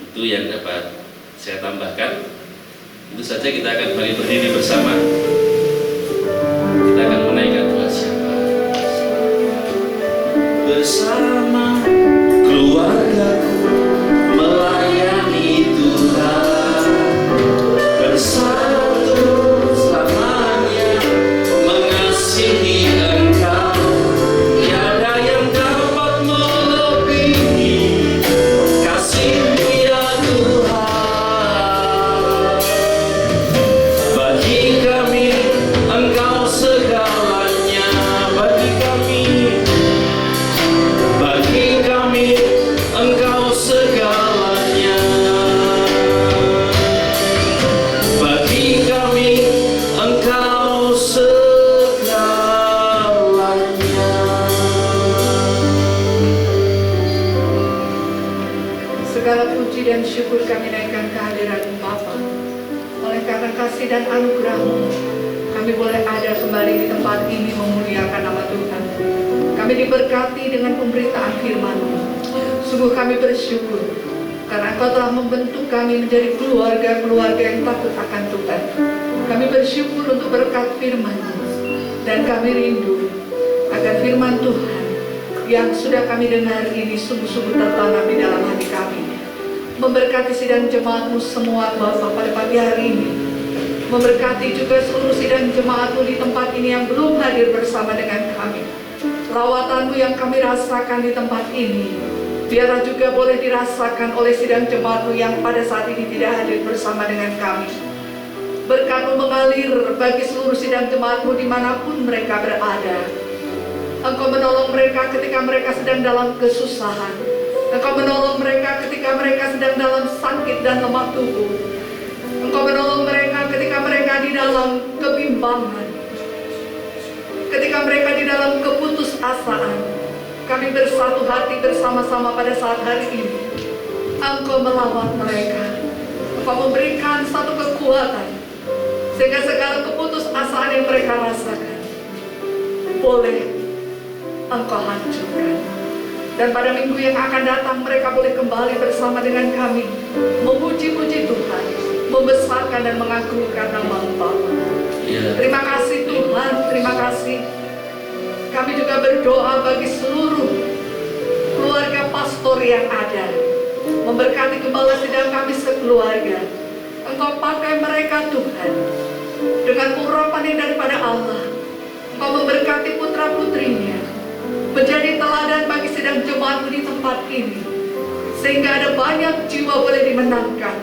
Itu yang dapat saya tambahkan. Itu saja, kita akan kembali berdiri bersama. Kita akan menaikkan doa siapa bersama keluargaku melayani Tuhan, bersatu selamanya mengasihi Engkau. Tiada yang dapat melebihi kasih-Mu ya Tuhan. Bagi kami Engkau segalanya, bagi kami Engkau segalanya, bagi kami Engkau segalanya. Segala puji dan syukur kami naikkan kehadiran-Mu Bapa. Oleh karena kasih dan anugerah-Mu, kami boleh ada kembali di tempat ini memuliakan nama Tuhan. Kami diberkati dengan pemberitaan firman-Mu. Sungguh kami bersyukur karena Engkau telah membentuk kami menjadi keluarga-keluarga yang takut akan Tuhan. Kami bersyukur untuk berkat firman-Mu, dan kami rindu agar firman Tuhan yang sudah kami dengar ini sungguh-sungguh tertanam di dalam hati kami. Memberkati sidang jemaat-Mu semua Bapa pada pagi hari ini. Memberkati juga seluruh sidang jemaat-Mu di tempat ini yang belum hadir bersama dengan kami. Rawatan-Mu yang kami rasakan di tempat ini, biarlah juga boleh dirasakan oleh sidang jemaat-Mu yang pada saat ini tidak hadir bersama dengan kami. Berkat-Mu mengalir bagi seluruh sidang jemaat-Mu dimanapun mereka berada. Engkau menolong mereka ketika mereka sedang dalam kesusahan. Engkau menolong mereka ketika mereka sedang dalam sakit dan lemah tubuh. Engkau menolong mereka ketika mereka di dalam kebimbangan, ketika mereka di dalam keputusasaan. Kami bersatu hati bersama-sama pada saat hari ini. Engkau melawat mereka. Engkau memberikan satu kekuatan sehingga segala keputusasaan yang mereka rasakan boleh Engkau hancurkan. Dan pada minggu yang akan datang mereka boleh kembali bersama dengan kami memuji-puji Tuhan, membesarkan dan mengagungkan nama Bapa. Terima kasih Tuhan, terima kasih. Kami juga berdoa bagi seluruh keluarga pastor yang ada. Memberkati gembala sidang kami sekeluarga. Engkau pakai mereka Tuhan dengan urapan yang daripada Allah. Engkau memberkati putra-putrinya menjadi teladan bagi sidang jemaat-Mu di tempat ini, sehingga ada banyak jiwa boleh dimenangkan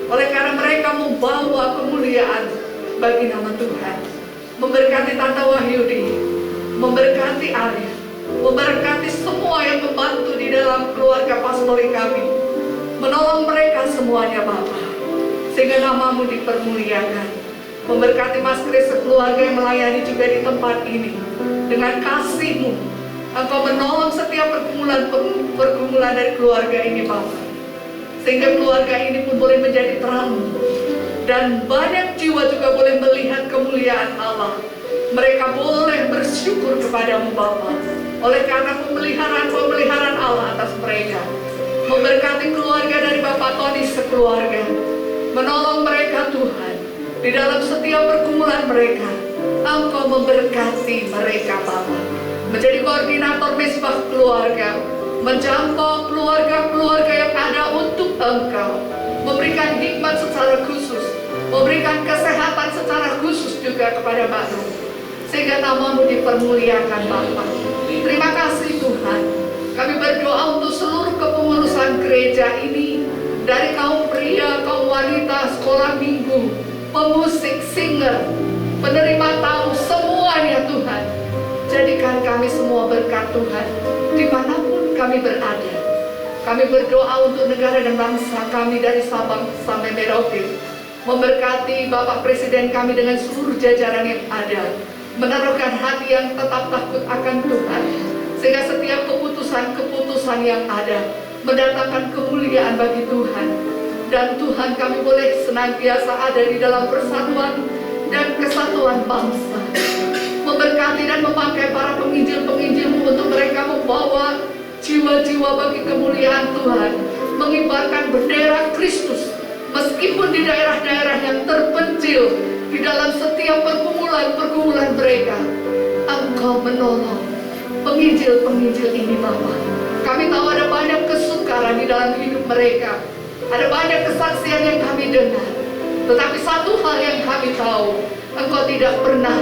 oleh karena mereka membawa kemuliaan bagi nama Tuhan. Memberkati Tante Wahyudi, memberkati Arif, memberkati semua yang membantu di dalam keluarga pastori kami, menolong mereka semuanya Bapa, sehingga nama-Mu dipermuliakan. Memberkati Mas Kris sekeluarga yang melayani juga di tempat ini. Dengan kasih-Mu Engkau menolong setiap pergumulan dari keluarga ini Bapa, sehingga keluarga ini pun boleh menjadi terang, dan banyak jiwa juga boleh melihat kemuliaan Allah. Mereka boleh bersyukur kepada-Mu Bapa oleh karena pemeliharaan Allah atas mereka. Memberkati keluarga dari Bapak Tony sekeluarga, menolong mereka Tuhan di dalam setiap pergumulan mereka. Engkau memberkati mereka Bapa, menjadi koordinator misbah keluarga, menjangkau keluarga-keluarga yang ada untuk Engkau, memberikan hikmat secara khusus, memberikan kesehatan secara khusus juga kepada Mbak Nur, sehingga nama-Mu dipermuliakan Bapa. Terima kasih Tuhan. Kami berdoa untuk seluruh kepengurusan gereja ini, dari kaum pria, kaum wanita, sekolah minggu, pemusik, singer, penerima tamu, semuanya Tuhan. Jadikan kami semua berkat Tuhan, dimanapun kami berada. Kami berdoa untuk negara dan bangsa kami dari Sabang sampai Merauke. Memberkati Bapak Presiden kami dengan seluruh jajaran yang ada. Menaruhkan hati yang tetap takut akan Tuhan. Sehingga setiap keputusan-keputusan yang ada mendatangkan kemuliaan bagi Tuhan. Dan Tuhan, kami boleh senantiasa ada di dalam persatuan dan kesatuan bangsa. Memberkati dan memakai para penginjil-penginjil-Mu untuk mereka membawa jiwa-jiwa bagi kemuliaan Tuhan, mengibarkan bendera Kristus meskipun di daerah-daerah yang terpencil, di dalam setiap pergumulan-pergumulan mereka. Engkau menolong penginjil-penginjil ini, Bapa. Kami tahu ada banyak kesukaran di dalam hidup mereka, ada banyak kesaksian yang kami dengar, tetapi satu hal yang kami tahu, Engkau tidak pernah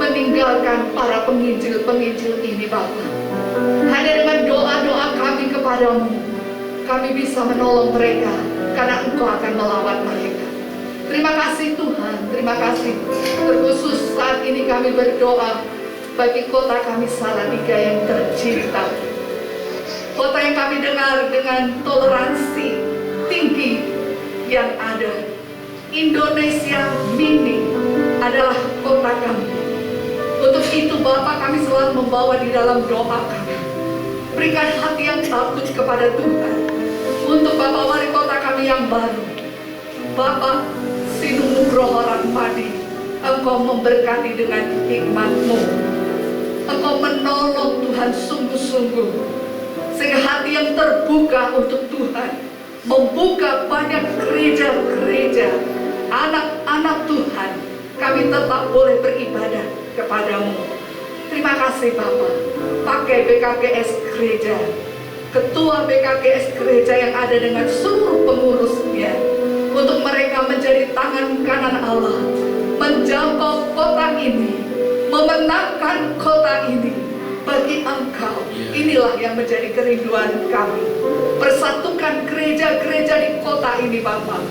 meninggalkan para penginjil-penginjil ini, Bapa. Hanya dengan doa-doa kami kepadamu, kami bisa menolong mereka, karena Engkau akan melawat mereka. Terima kasih Tuhan, terima kasih. Terkhusus saat ini kami berdoa bagi kota kami Salatiga yang tercinta. Kota yang kami dengar dengan toleransi tinggi yang ada. Indonesia Mini adalah kota kami. Untuk itu Bapak, kami selalu membawa di dalam doa kami. Berikan hati yang takut kepada Tuhan. Untuk Bapak Wali Kota kami yang baru, Bapak Sinugroho Rahmadi, Engkau memberkati dengan hikmat-Mu. Engkau menolong Tuhan sungguh-sungguh, sehingga hati yang terbuka untuk Tuhan, membuka banyak gereja-gereja, anak-anak Tuhan, kami tetap boleh beribadah kepadamu. Terima kasih Bapak. Pakai BKKS gereja, ketua BKKS gereja yang ada dengan seluruh pengurusnya, untuk mereka menjadi tangan kanan Allah, menjangkau kota ini, memenangkan kota ini bagi Engkau. Inilah yang menjadi kerinduan kami. Persatukan gereja-gereja di kota ini Bapak,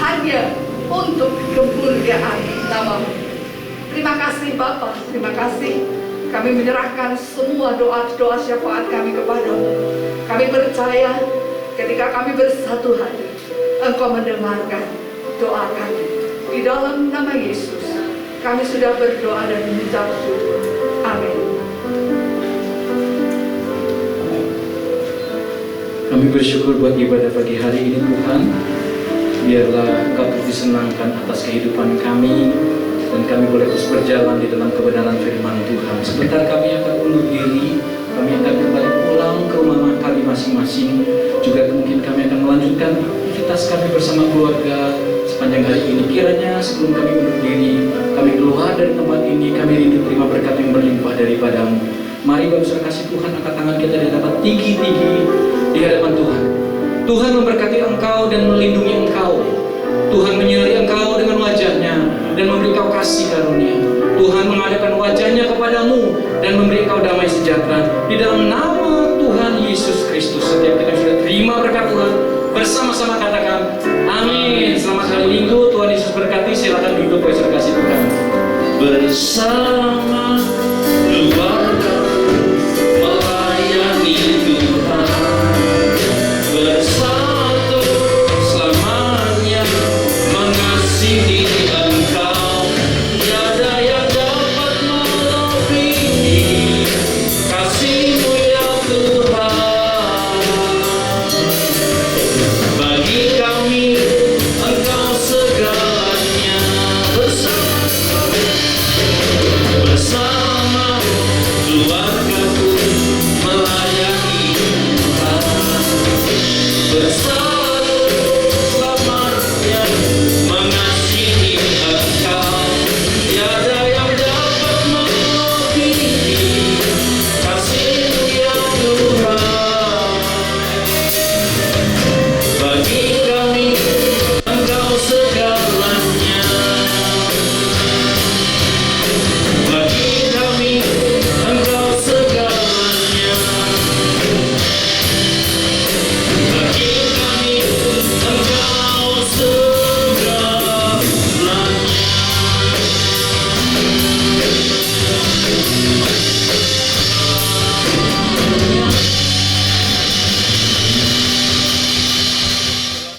hanya untuk kemuliaan nama-Mu. Terima kasih Bapak, terima kasih. Kami menyerahkan semua doa-doa syafaat kami kepadamu. Kami percaya ketika kami bersatu hati, Engkau mendengarkan doa kami. Di dalam nama Yesus, kami sudah berdoa dan mengucap syukur. Amin. Kami bersyukur buat ibadah pagi hari ini Tuhan. Biarlah Engkau terus disenangkan atas kehidupan kami, dan kami boleh terus berjalan di dalam kebenaran firman Tuhan. Sebentar kami akan undur diri, kami akan kembali pulang ke rumah kami masing-masing. Juga mungkin kami akan melanjutkan aktivitas kami bersama keluarga sepanjang hari ini. Kiranya sebelum kami undur diri, kami keluar dari tempat ini, kami rindu terima berkat yang berlimpah daripada-Mu. Mari Bapak Saudara kasih Tuhan, angkat tangan kita di hadapan tinggi-tinggi di hadapan Tuhan. Tuhan memberkati engkau dan melindungi engkau. Tuhan menyinari engkau dengan wajah-Nya dan memberi kau kasih karunia. Tuhan mengadakan wajah-Nya kepadamu dan memberi kau damai sejahtera. Di dalam nama Tuhan Yesus Kristus, setiap kita sudah terima berkat Tuhan, bersama-sama katakan amin. Selamat hari Minggu, Tuhan Yesus berkati. Silakan duduk, Bapak Saudara kasih Tuhan. Bersama